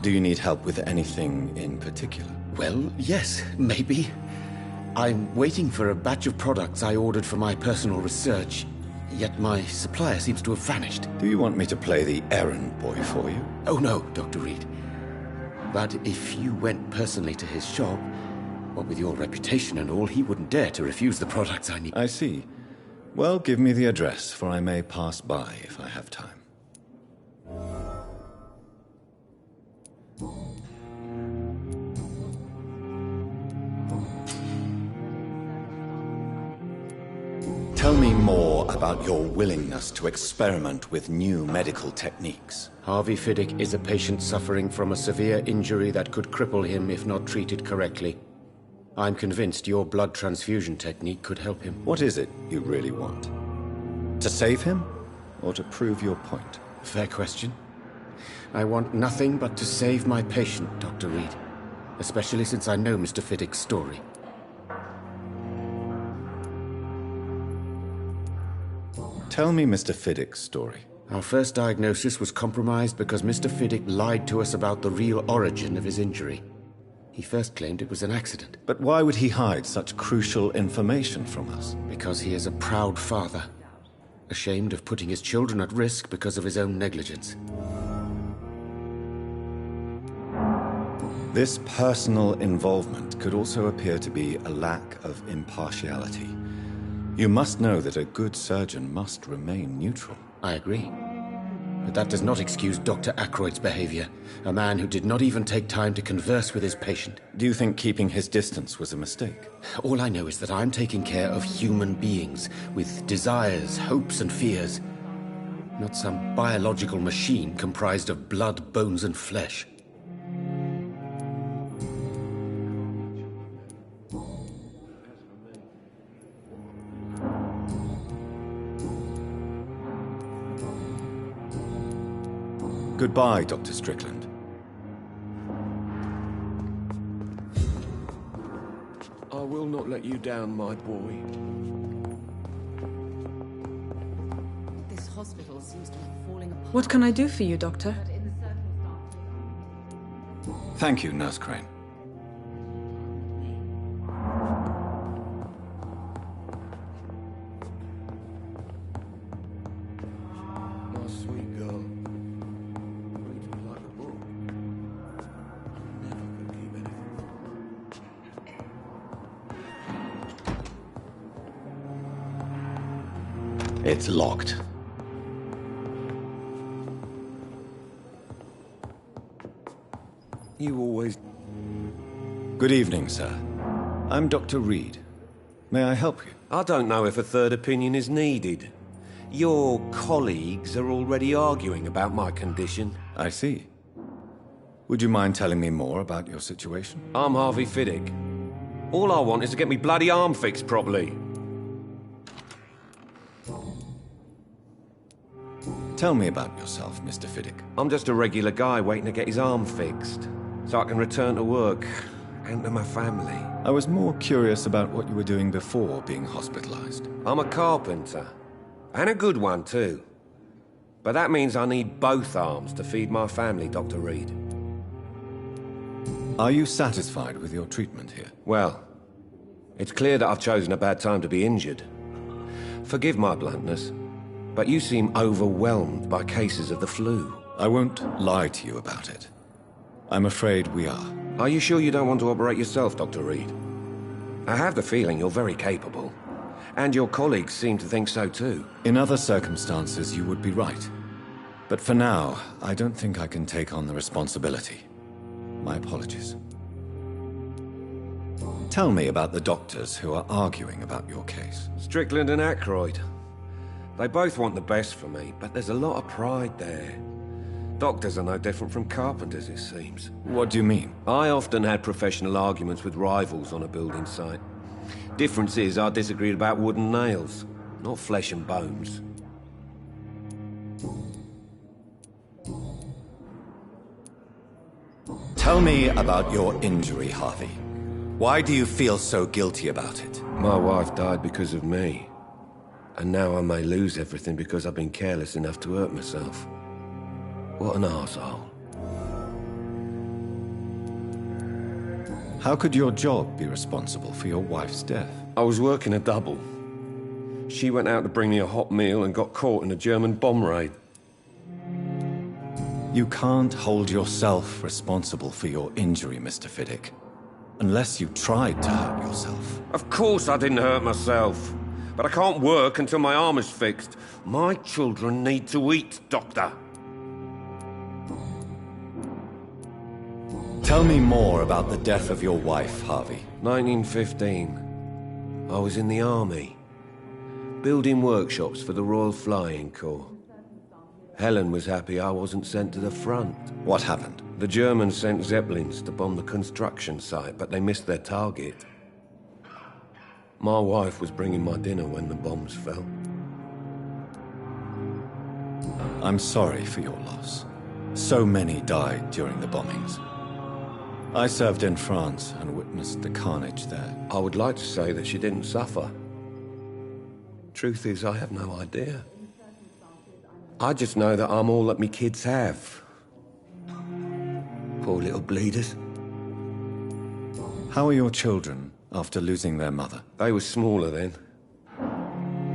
Do you need help with anything in particular?
Well, yes, maybe. I'm waiting for a batch of products I ordered for my personal research, yet my supplier seems to have vanished.
Do you want me to play the errand boy for you?
Oh no, Dr. Reed. But if you went personally to his shop, what with your reputation and all, he wouldn't dare to refuse the products I need.
I see. Well, give me the address, for I may pass by if I have time. Tell me more about your willingness to experiment with new medical techniques.
Harvey Fiddick is a patient suffering from a severe injury that could cripple him if not treated correctly. I'm convinced your blood transfusion technique could help him.
What is it you really want? To save him, or to prove your point?
Fair question. I want nothing but to save my patient, Dr. Reed. Especially since I know Mr. Fiddick's story.
Tell me Mr. Fiddick's story.
Our first diagnosis was compromised because Mr. Fiddick lied to us about the real origin of his injury. He first claimed it was an accident.
But why would he hide such crucial information from us?
Because he is a proud father, ashamed of putting his children at risk because of his own negligence.
This personal involvement could also appear to be a lack of impartiality. You must know that a good surgeon must remain neutral.
I agree. But that does not excuse Dr. Ackroyd's behavior, a man who did not even take time to converse with his patient.
Do you think keeping his distance was a mistake?
All I know is that I'm taking care of human beings with desires, hopes, and fears. Not some biological machine comprised of blood, bones, and flesh.
Goodbye, Dr. Strickland.
I will not let you down, my boy.
This hospital seems to be falling apart.
What can I do for you, Doctor?
Thank you, Nurse Crane.
My sweet girl. Reads me like a book. Never could keep anything.
It's locked.
You always...
Good evening, sir. I'm Dr. Reed. May I help you?
I don't know if a third opinion is needed. Your colleagues are already arguing about my condition.
I see. Would you mind telling me more about your situation?
I'm Harvey Fiddick. All I want is to get me bloody arm fixed properly.
Tell me about yourself, Mr. Fiddick.
I'm just a regular guy waiting to get his arm fixed, so I can return to work and to my family.
I was more curious about what you were doing before being hospitalized.
I'm a carpenter, and a good one too. But that means I need both arms to feed my family, Dr. Reed.
Are you satisfied with your treatment here?
Well, it's clear that I've chosen a bad time to be injured. Forgive my bluntness, but you seem overwhelmed by cases of the flu.
I won't lie to you about it. I'm afraid we are.
Are you sure you don't want to operate yourself, Dr. Reed? I have the feeling you're very capable. And your colleagues seem to think so too.
In other circumstances, you would be right. But for now, I don't think I can take on the responsibility. My apologies. Tell me about the doctors who are arguing about your case.
Strickland and Ackroyd. They both want the best for me, but there's a lot of pride there. Doctors are no different from carpenters, it seems.
What do you mean?
I often had professional arguments with rivals on a building site. Difference is, I disagreed about wood and nails, not flesh and bones.
Tell me about your injury, Harvey. Why do you feel so guilty about it?
My wife died because of me. And now I may lose everything because I've been careless enough to hurt myself. What an arsehole.
How could your job be responsible for your wife's death?
I was working a double. She went out to bring me a hot meal and got caught in a German bomb raid.
You can't hold yourself responsible for your injury, Mr. Fiddick. Unless you tried to hurt yourself.
Of course I didn't hurt myself. But I can't work until my arm is fixed. My children need to eat, Doctor.
Tell me more about the death of your wife, Harvey.
1915. I was in the army. Building workshops for the Royal Flying Corps. Helen was happy I wasn't sent to the front.
What happened?
The Germans sent Zeppelins to bomb the construction site, but they missed their target. My wife was bringing my dinner when the bombs fell.
I'm sorry for your loss. So many died during the bombings. I served in France and witnessed the carnage there.
I would like to say that she didn't suffer. Truth is, I have no idea. I just know that I'm all that me kids have. Poor little bleeders.
How are your children after losing their mother?
They were smaller then.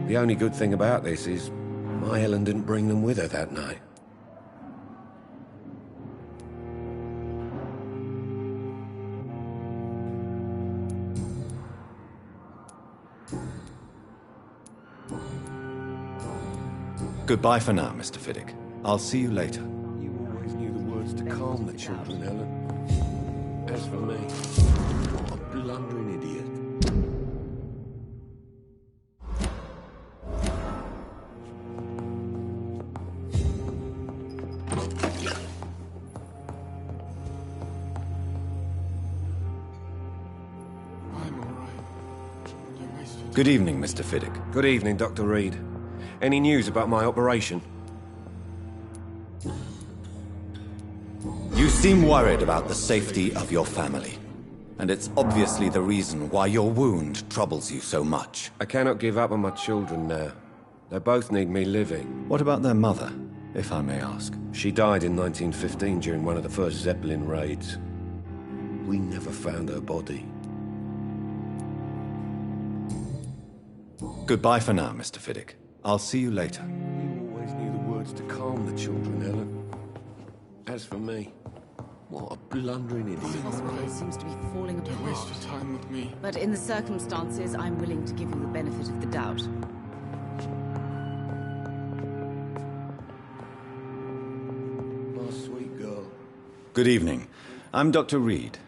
The only good thing about this is my Helen didn't bring them with her that night.
Goodbye for now, Mr. Fiddick. I'll see you later.
You always knew the words to calm the children, Helen. As for me, what a blundering idiot.
I'm all right. Don't waste your time.
Good evening, Mr. Fiddick.
Good evening, Dr. Reed. Any news about my operation?
You seem worried about the safety of your family. And it's obviously the reason why your wound troubles you so much.
I cannot give up on my children now. They both need me living.
What about their mother, if I may ask?
She died in 1915 during one of the first Zeppelin raids. We never found her body.
Goodbye for now, Mr. Fiddick. I'll see you later.
You always knew the words to calm the children, Helen. As for me, what a blundering idiot.
Hospital seems to be falling apart.
Don't waste your time with me.
But in the circumstances, I'm willing to give you the benefit of the doubt.
My sweet girl.
Good evening. I'm Dr. Reed.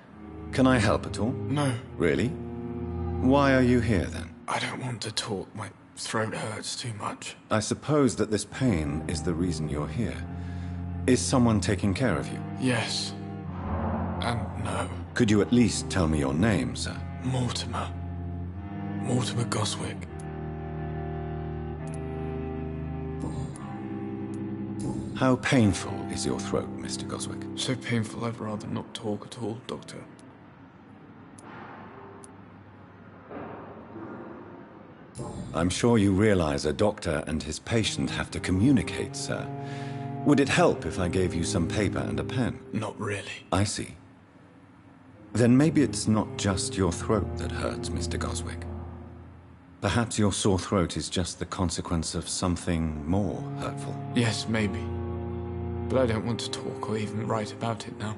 Can I help at all?
No.
Really? Why are you here, then?
I don't want to talk. My throat hurts too much.
I suppose that this pain is the reason you're here. Is someone taking care of you?
Yes. And no.
Could you at least tell me your name, sir?
Mortimer. Mortimer Goswick.
How painful is your throat, Mr. Goswick?
So painful I'd rather not talk at all, Doctor.
I'm sure you realize a doctor and his patient have to communicate, sir. Would it help if I gave you some paper and a pen?
Not really.
I see. Then maybe it's not just your throat that hurts, Mr. Goswick. Perhaps your sore throat is just the consequence of something more hurtful.
Yes, maybe. But I don't want to talk or even write about it now.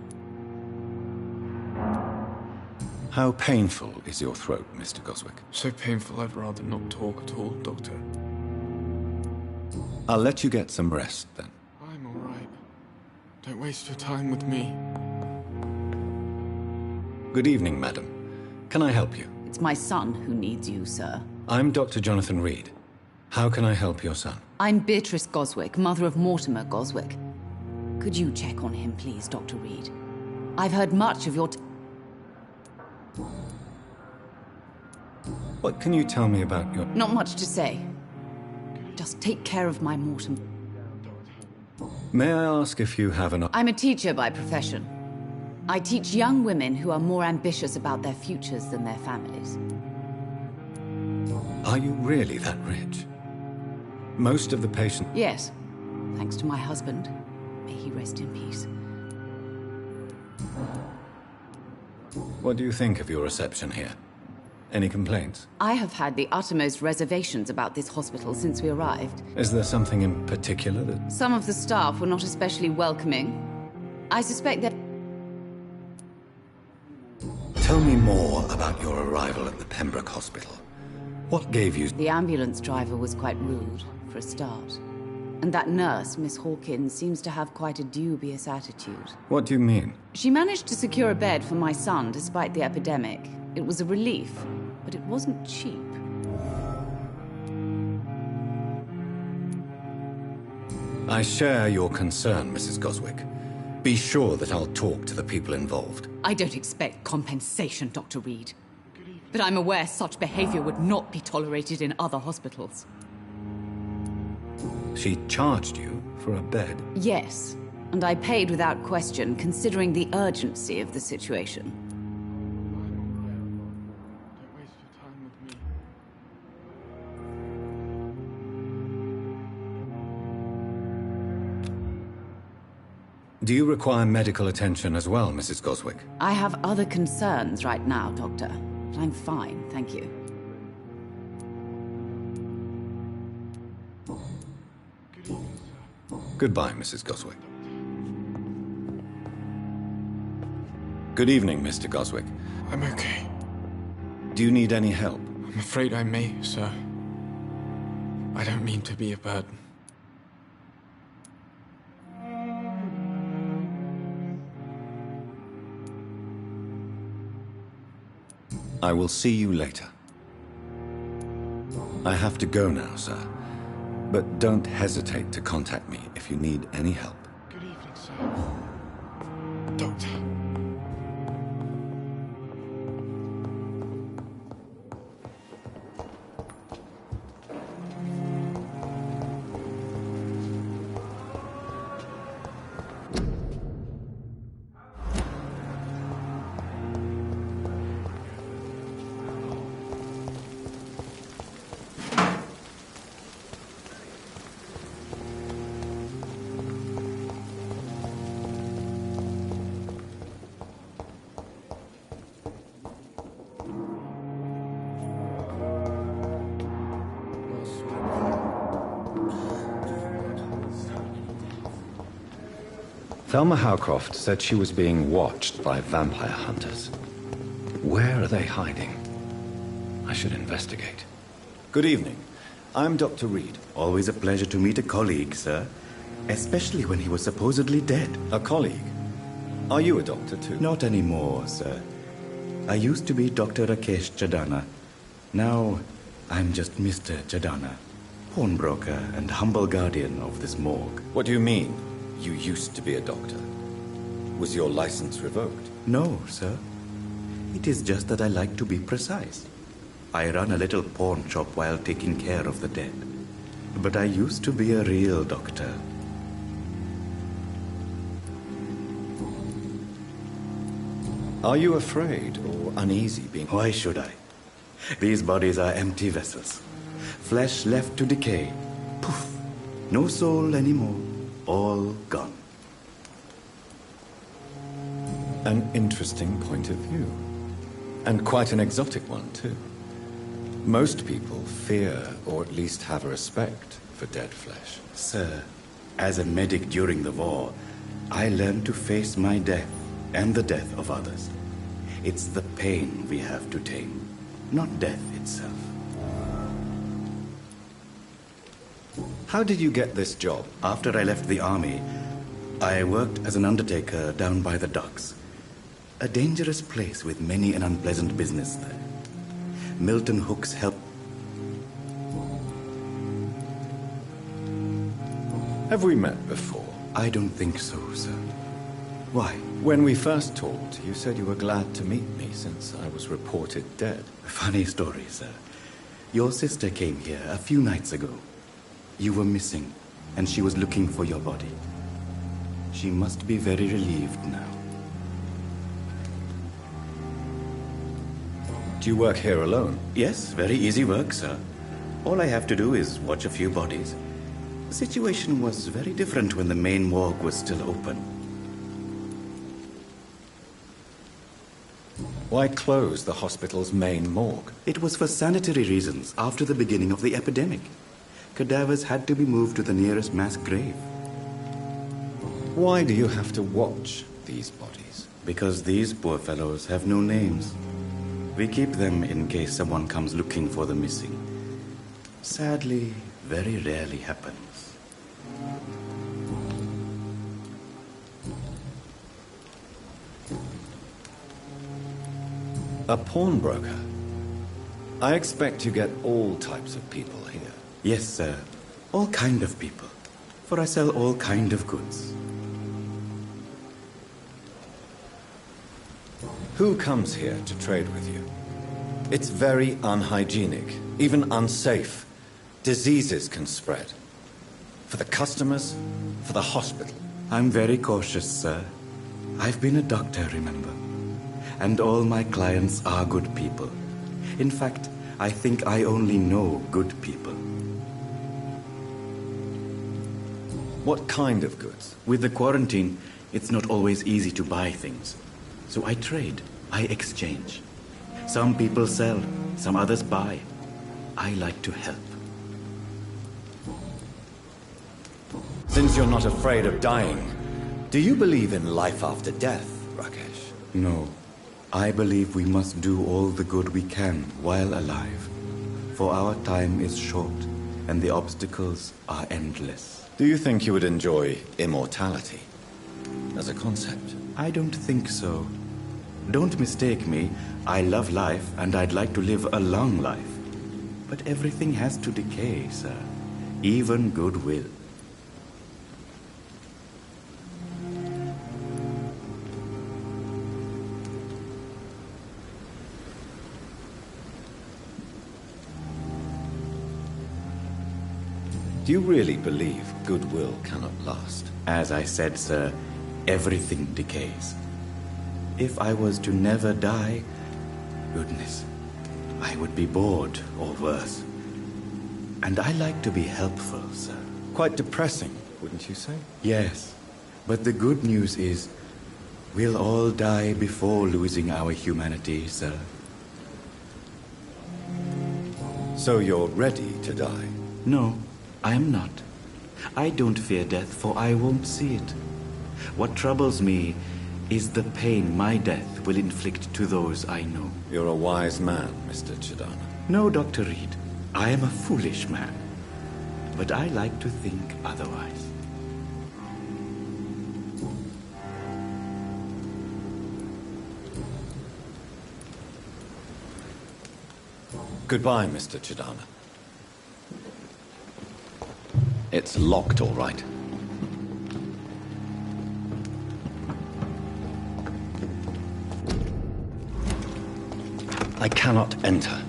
How painful is your throat, Mr. Goswick?
So painful I'd rather not talk at all, Doctor.
I'll let you get some rest, then.
I'm all right. Don't waste your time with me.
Good evening, madam. Can I help you?
It's my son who needs you, sir.
I'm Dr. Jonathan Reed. How can I help your son?
I'm Beatrice Goswick, mother of Mortimer Goswick. Could you check on him, please, Dr. Reed? I've heard much of your...
What can you tell me about your...
Not much to say. Just take care of my Mortimer.
May I ask if you have an...
I'm a teacher by profession. I teach young women who are more ambitious about their futures than their families.
Are you really that rich? Most of the patients...
Yes, thanks to my husband. May he rest in peace.
What do you think of your reception here? Any complaints?
I have had the uttermost reservations about this hospital since we arrived.
Is there something in particular that...
Some of the staff were not especially welcoming. I suspect that...
Tell me more about your arrival at the Pembroke Hospital. What gave you...
The ambulance driver was quite rude, for a start. And that nurse, Miss Hawkins, seems to have quite a dubious attitude.
What do you mean?
She managed to secure a bed for my son despite the epidemic. It was a relief, but it wasn't cheap.
I share your concern, Mrs. Goswick. Be sure that I'll talk to the people involved.
I don't expect compensation, Dr. Reed. But I'm aware such behavior would not be tolerated in other hospitals.
She charged you for a bed?
Yes, and I paid without question, considering the urgency of the situation.
Do you require medical attention as well, Mrs. Goswick?
I have other concerns right now, Doctor. But I'm fine, thank you.
Goodbye, Mrs. Goswick. Good evening, Mr. Goswick.
I'm okay.
Do you need any help?
I'm afraid I may, sir. I don't mean to be a burden.
I will see you later. I have to go now, sir. But don't hesitate to contact me if you need any help.
Good evening, sir. Doctor.
Thelma Howcroft said she was being watched by vampire hunters. Where are they hiding? I should investigate. Good evening. I'm Dr. Reed.
Always a pleasure to meet a colleague, sir. Especially when he was supposedly dead.
A colleague? Are you a doctor too?
Not anymore, sir. I used to be Dr. Rakesh Chadana. Now, I'm just Mr. Chadana, pawnbroker and humble guardian of this morgue.
What do you mean? You used to be a doctor. Was your license revoked?
No, sir. It is just that I like to be precise. I run a little pawn shop while taking care of the dead. But I used to be a real doctor.
Are you afraid or uneasy being...
Why should I? These bodies are empty vessels. Flesh left to decay. Poof. No soul anymore. All gone.
An interesting point of view. And quite an exotic one, too. Most people fear, or at least have a respect, for dead flesh.
Sir, as a medic during the war, I learned to face my death and the death of others. It's the pain we have to tame, not death itself.
How did you get this job?
After I left the army, I worked as an undertaker down by the docks. A dangerous place with many an unpleasant business there. Milton Hook's help.
Have we met before?
I don't think so, sir. Why?
When we first talked, you said you were glad to meet me since I was reported dead.
Funny story, sir. Your sister came here a few nights ago. You were missing, and she was looking for your body. She must be very relieved now.
Do you work here alone?
Yes, very easy work, sir. All I have to do is watch a few bodies. The situation was very different when the main morgue was still open.
Why close the hospital's main morgue?
It was for sanitary reasons after the beginning of the epidemic. Cadavers had to be moved to the nearest mass grave.
Why do you have to watch these bodies?
Because these poor fellows have no names. We keep them in case someone comes looking for the missing. Sadly, very rarely happens.
A pawnbroker? I expect you get all types of people here.
Yes, sir. All kind of people. For I sell all kind of goods.
Who comes here to trade with you? It's very unhygienic, even unsafe. Diseases can spread. For the customers, for the hospital.
I'm very cautious, sir. I've been a doctor, remember? And all my clients are good people. In fact, I think I only know good people.
What kind of goods?
With the quarantine, it's not always easy to buy things. So I trade, I exchange. Some people sell, some others buy. I like to help.
Since you're not afraid of dying, do you believe in life after death, Rakesh?
No. I believe we must do all the good we can while alive. For our time is short, and the obstacles are endless.
Do you think you would enjoy immortality as a concept?
I don't think so. Don't mistake me. I love life, and I'd like to live a long life. But everything has to decay, sir. Even goodwill.
Do you really believe goodwill cannot last?
As I said, sir, everything decays. If I was to never die, goodness, I would be bored or worse. And I like to be helpful, sir.
Quite depressing, wouldn't you say?
Yes, but the good news is we'll all die before losing our humanity, sir.
So you're ready to die?
No, I am not. I don't fear death, for I won't see it. What troubles me is the pain my death will inflict to those I know.
You're a wise man, Mr. Chidana.
No, Dr. Reed. I am a foolish man. But I like to think otherwise.
Goodbye, Mr. Chidana. It's locked, all right. I cannot enter.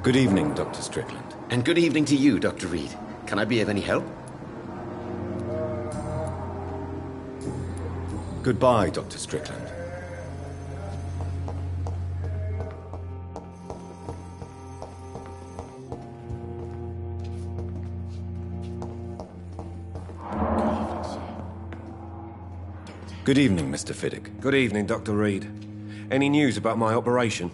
Good evening, Dr. Strickland.
And good evening to you, Dr. Reed. Can I be of any help?
Goodbye, Dr. Strickland. Good evening, Mr. Fiddick.
Good evening, Dr. Reed. Any news about my operation?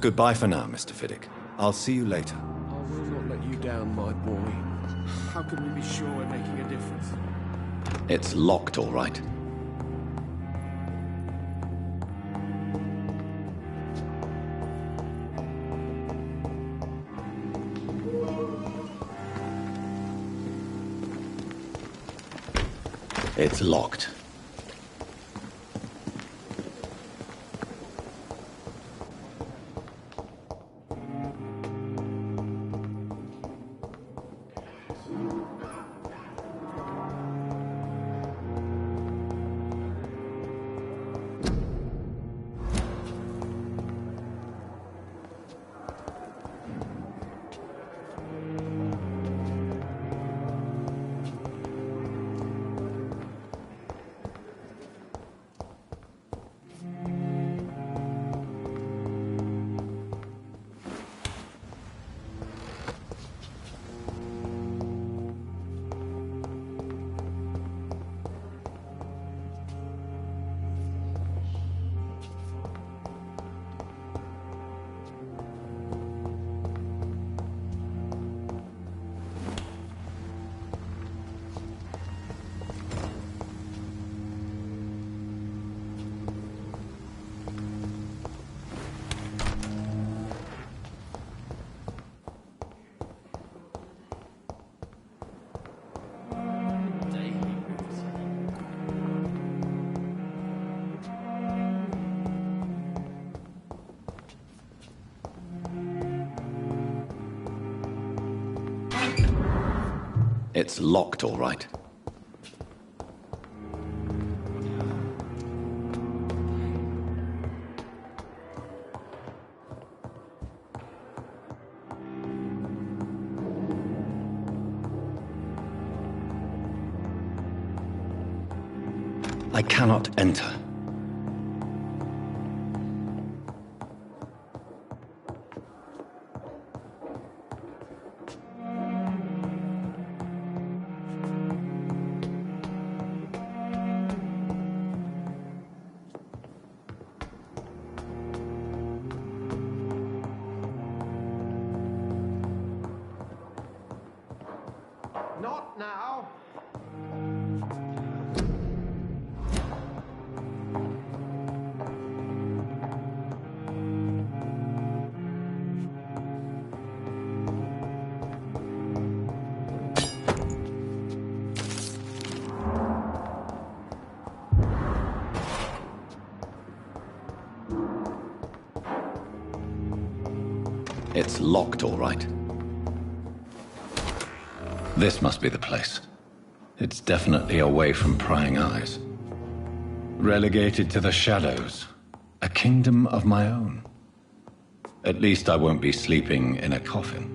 Goodbye for now, Mr. Fiddick. I'll see you later.
I will not let you down, my boy. How can we be sure we're making a difference?
It's locked, all right. It's locked. It's locked, all right. I cannot enter.
Not now.
It's locked, all right. This must be the place. It's definitely away from prying eyes. Relegated to the shadows. A kingdom of my own. At least I won't be sleeping in a coffin.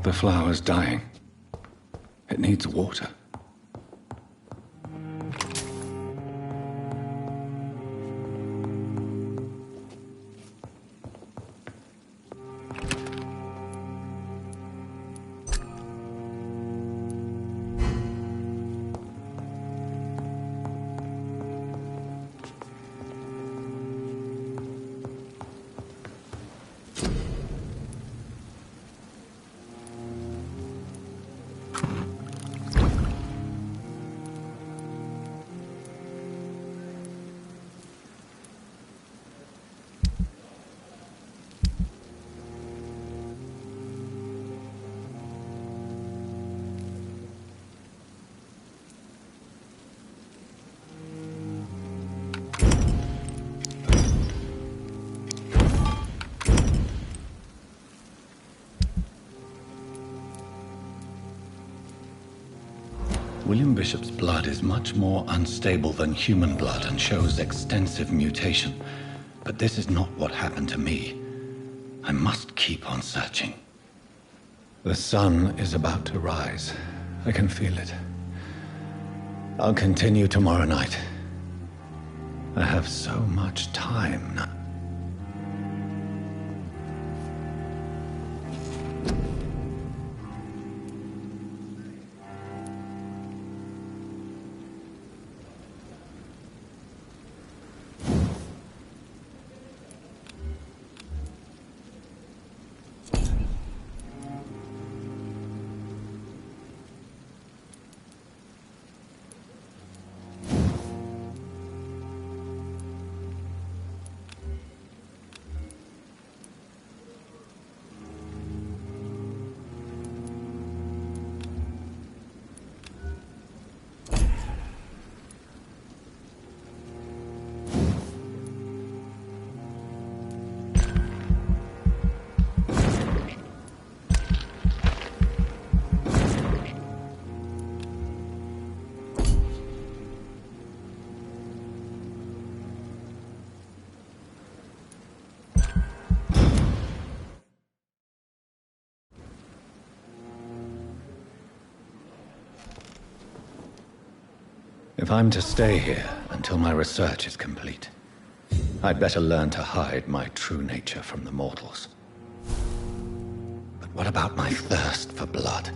The flower's dying. It needs water. William Bishop's blood is much more unstable than human blood and shows extensive mutation. But this is not what happened to me. I must keep on searching. The sun is about to rise. I can feel it. I'll continue tomorrow night. I have so much time now. If I'm to stay here until my research is complete, I'd better learn to hide my true nature from the mortals. But what about my thirst for blood?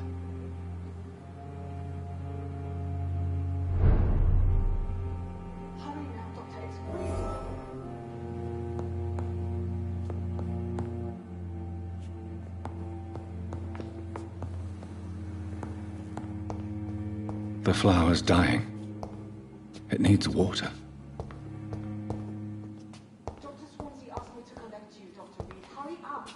The flower's dying. It needs water.
Dr. Swansea asked me to connect you, Dr. Reed. Hurry up!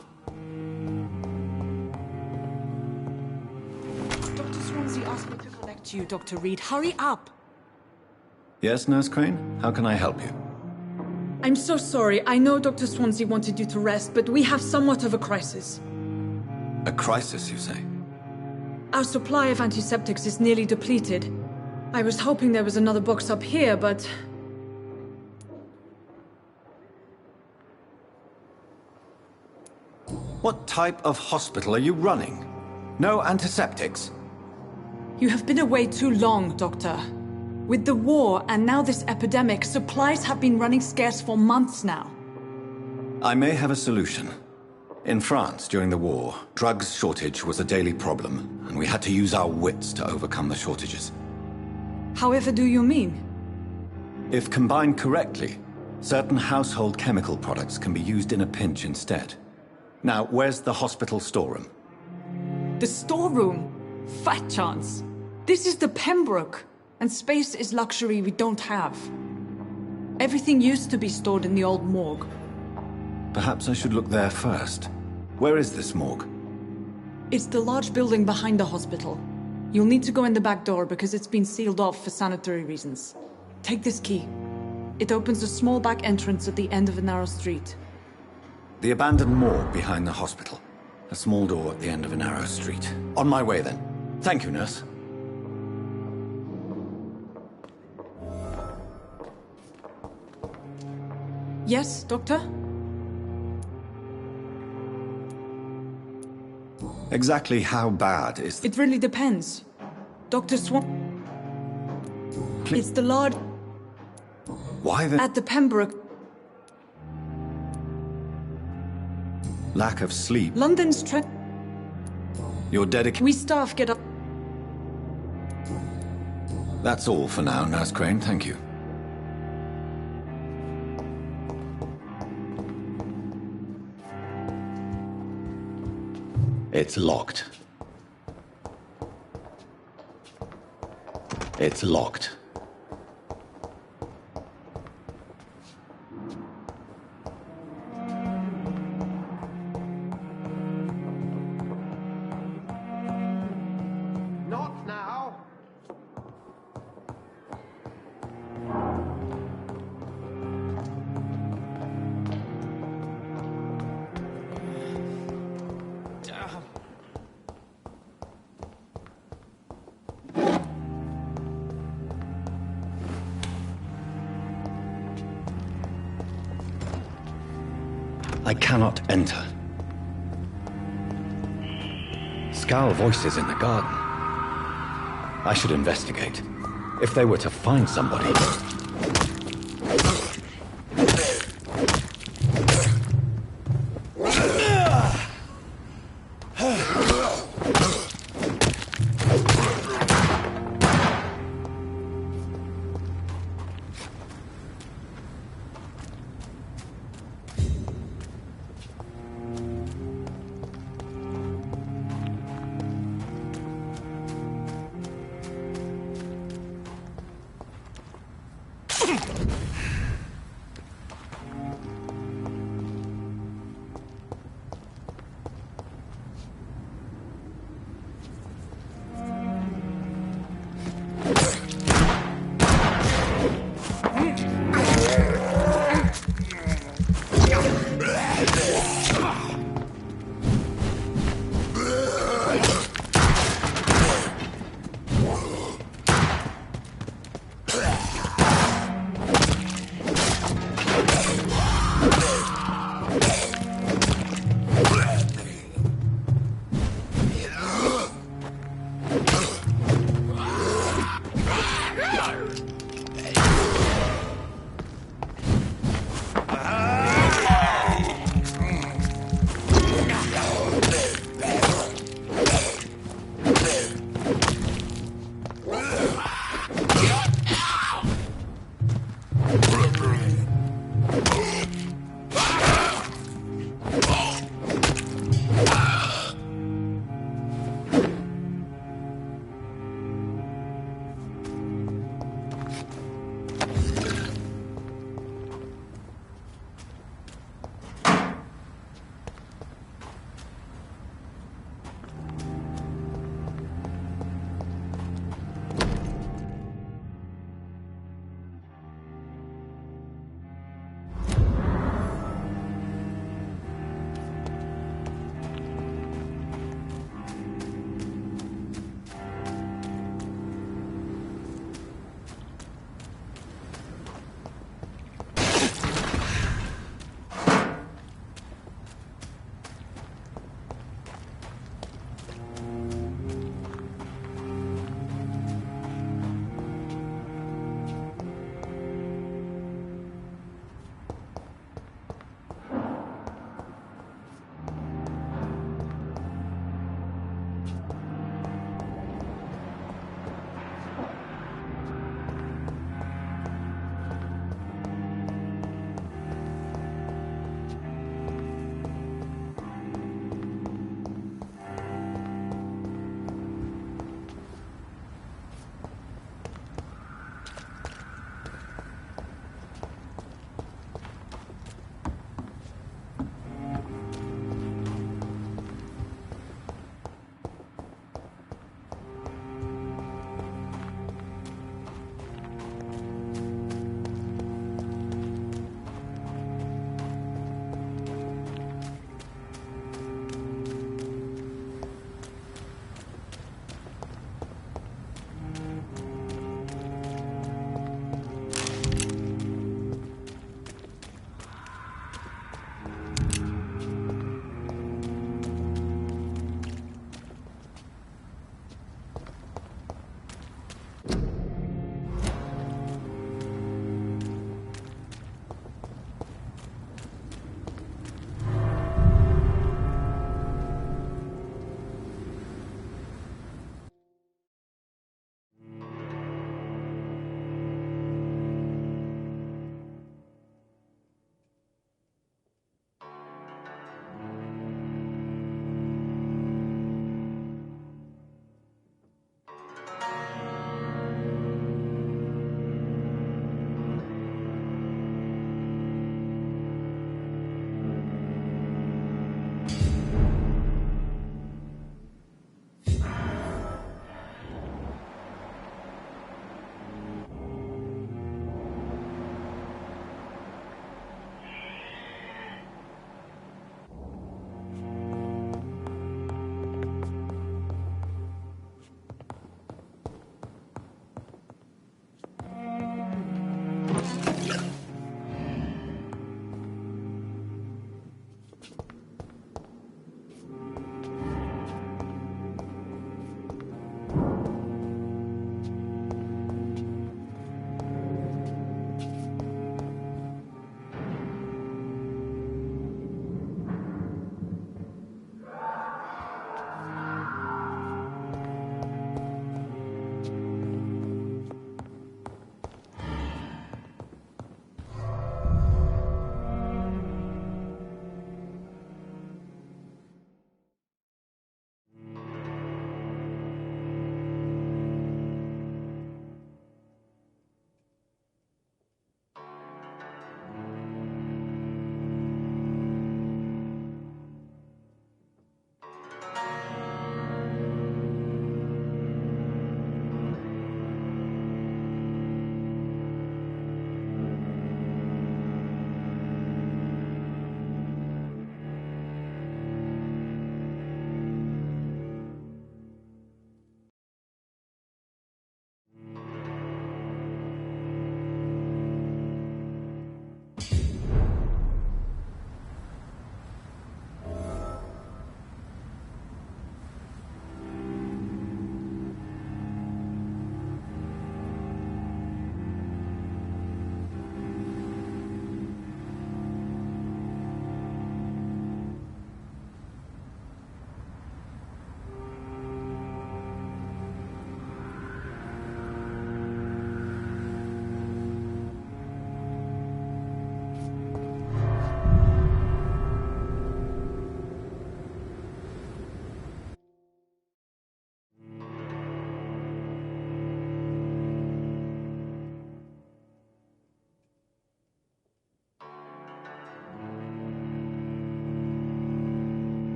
Dr. Swansea asked me to connect you, Dr. Reed. Hurry up!
Yes, Nurse Crane? How can I help you?
I'm so sorry. I know Dr. Swansea wanted you to rest, but we have somewhat of a crisis.
A crisis, you say?
Our supply of antiseptics is nearly depleted. I was hoping there was another box up here, but...
What type of hospital are you running? No antiseptics?
You have been away too long, Doctor. With the war and now this epidemic, supplies have been running scarce for months now.
I may have a solution. In France, during the war, drugs shortage was a daily problem, and we had to use our wits to overcome the shortages.
However do you mean?
If combined correctly, certain household chemical products can be used in a pinch instead. Now, where's the hospital storeroom?
The storeroom? Fat chance. This is the Pembroke, and space is luxury we don't have. Everything used to be stored in the old morgue.
Perhaps I should look there first. Where is this morgue?
It's the large building behind the hospital. You'll need to go in the back door because it's been sealed off for sanitary reasons. Take this key. It opens a small back entrance at the end of a narrow street.
The abandoned morgue behind the hospital. A small door at the end of a narrow street. On my way then. Thank you, nurse.
Yes, Doctor?
Exactly how bad is
It really depends. Dr. It's the large...
Why the...
At the Pembroke...
Lack of sleep.
London's
Your dedication...
We staff get up...
That's all for now, Nurse Crane. Thank you. It's locked. It's locked.
Not now.
I cannot enter. Scowl voices in the garden. I should investigate. If they were to find somebody...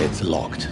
It's locked.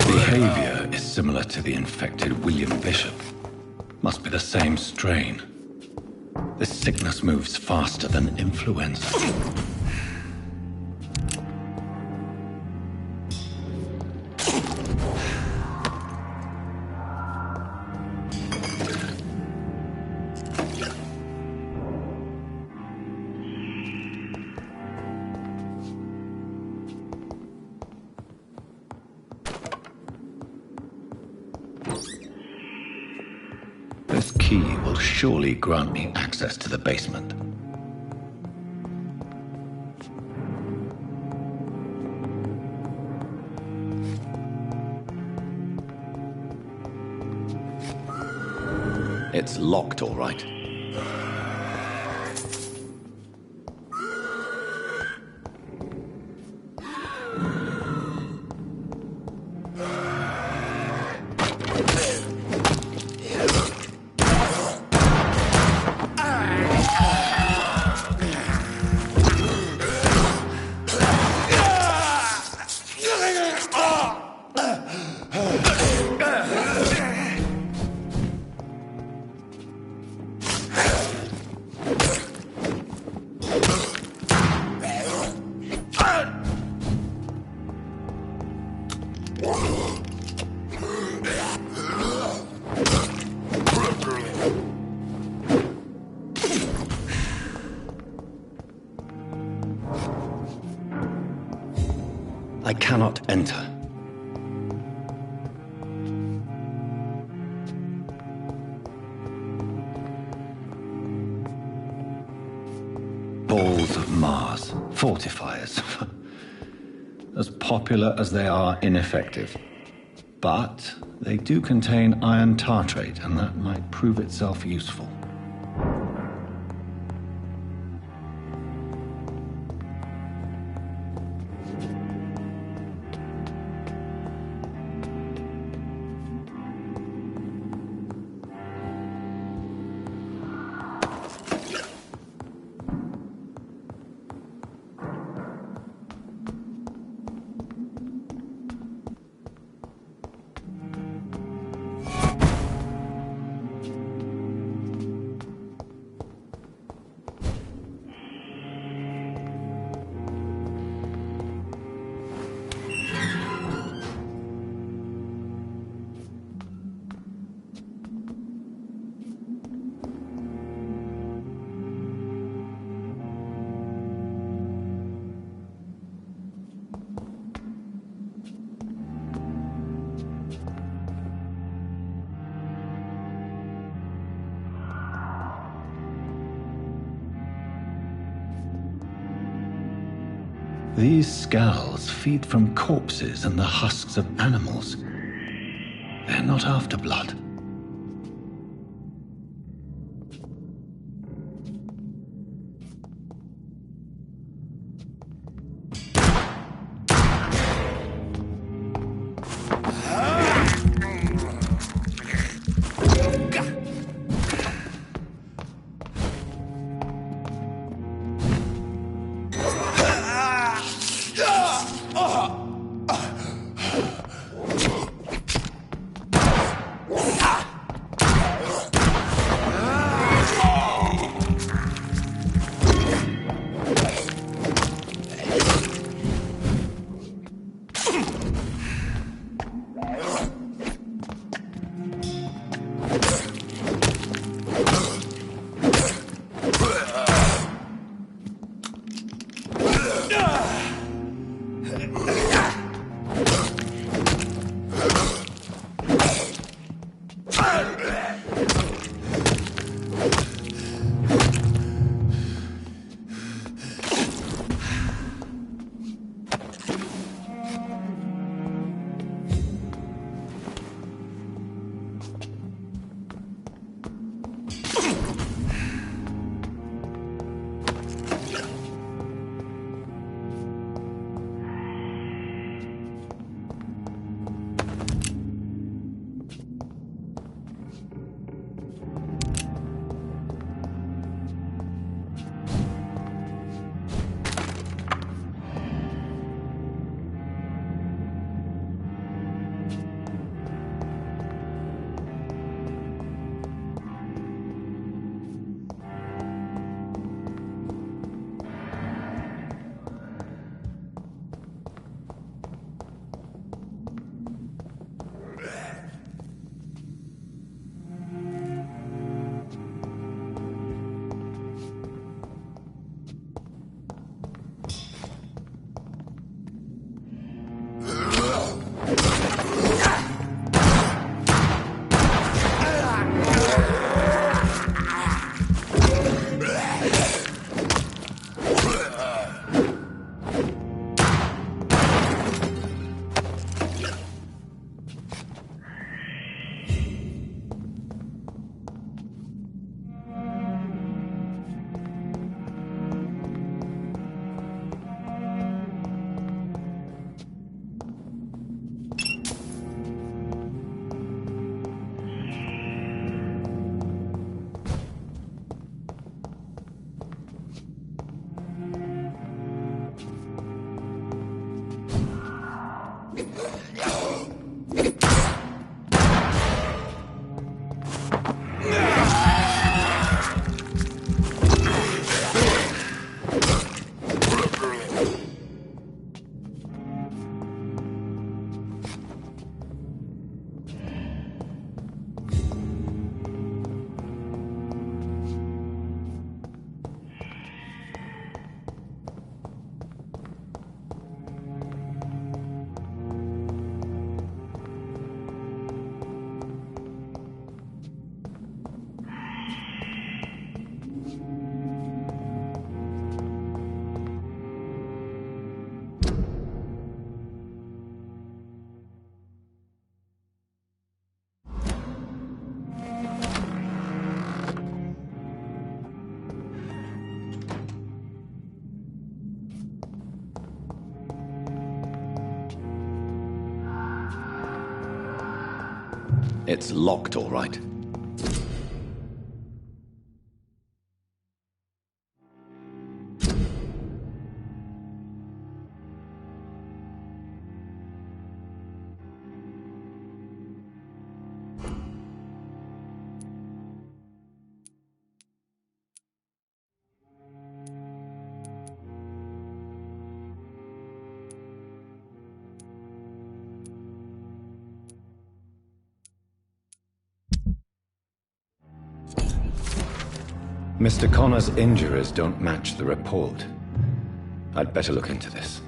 Behavior is similar to the infected William Bishop. Must be the same strain. This sickness moves faster than influenza. This key will surely grant me access to the basement. It's locked, all right. I cannot enter. Balls of Mars, fortifiers. As popular as they are ineffective. But they do contain iron tartrate, and that might prove itself useful. These skulls feed from corpses and the husks of animals. They're not after blood.
It's locked, all right. Mr. Connor's injuries don't match the report. I'd better look into this.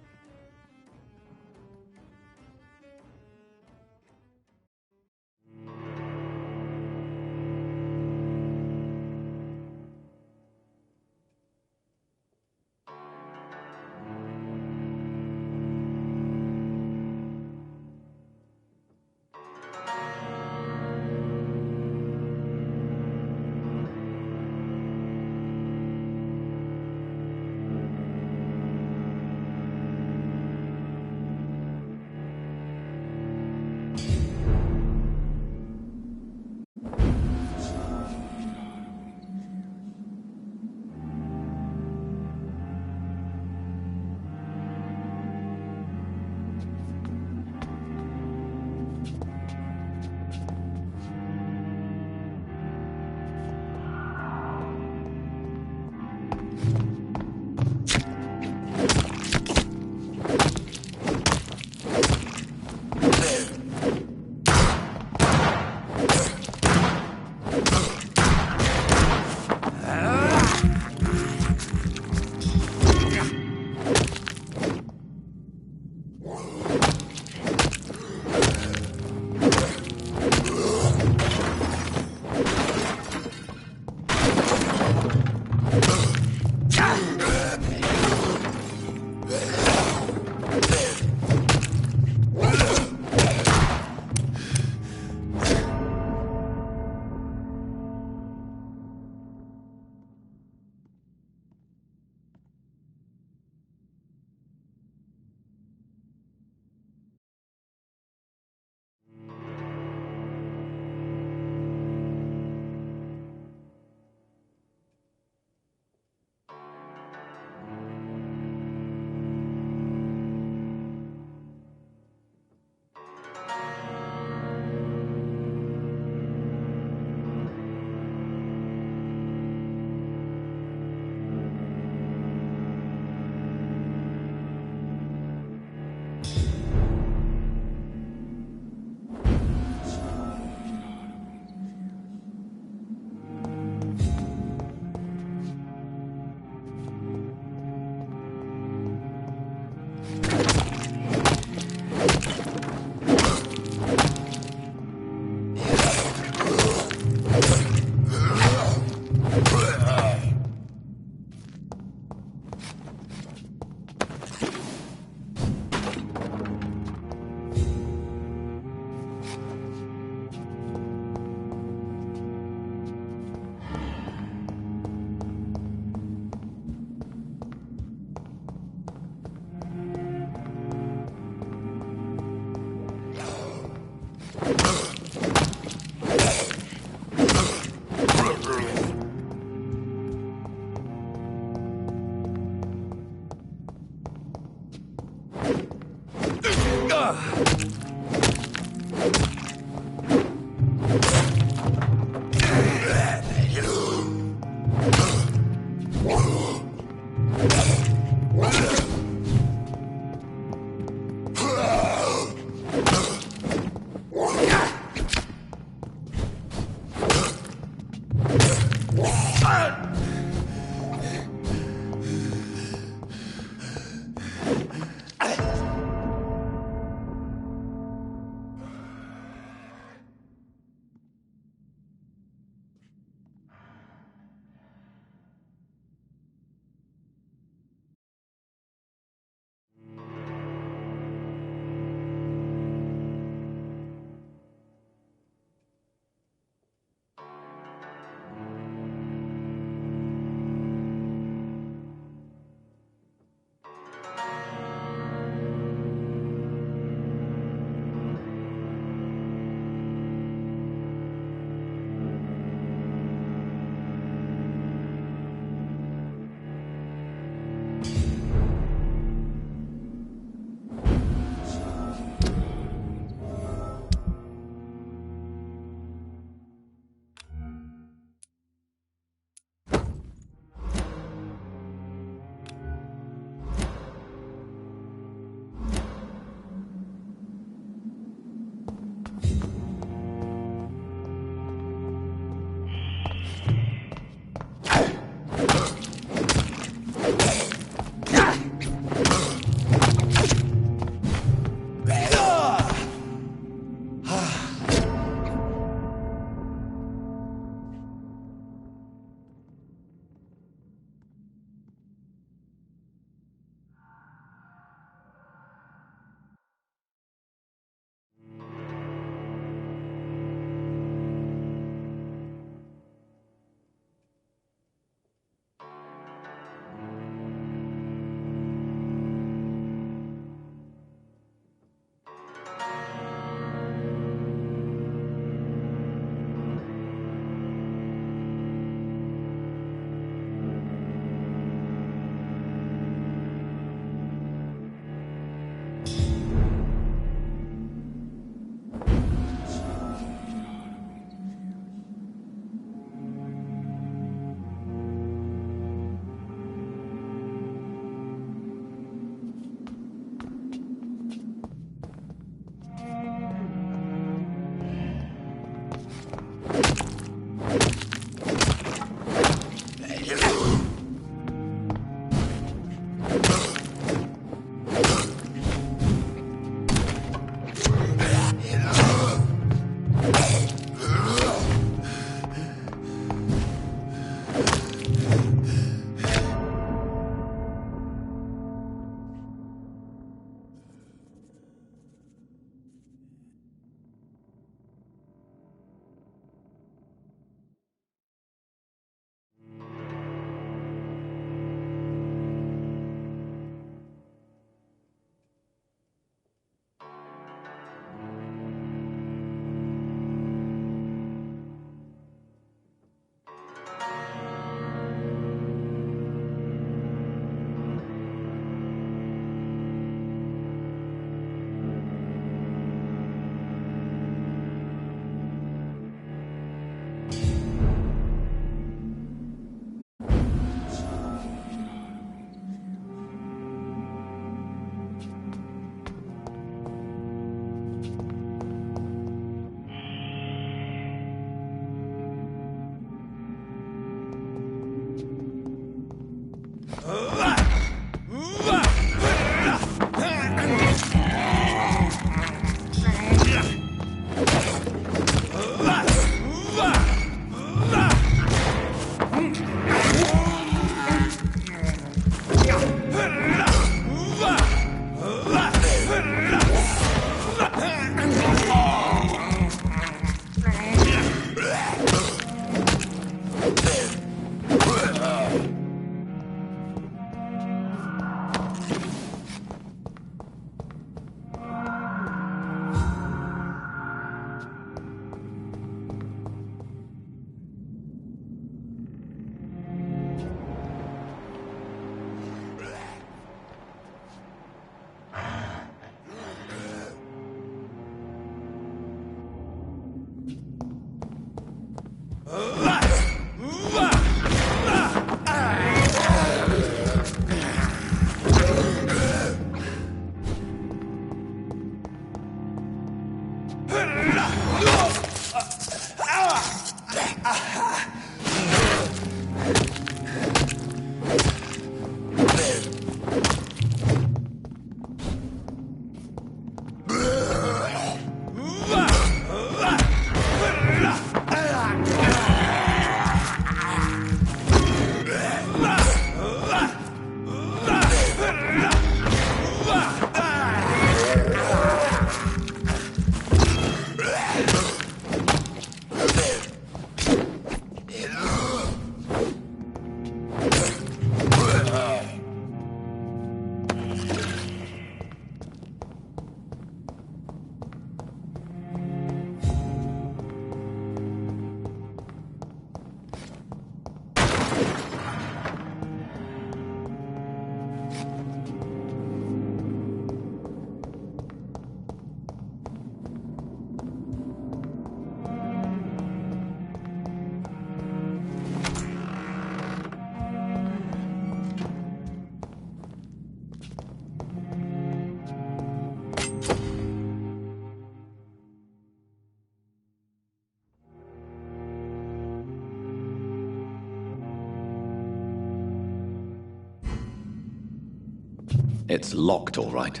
It's locked, all right.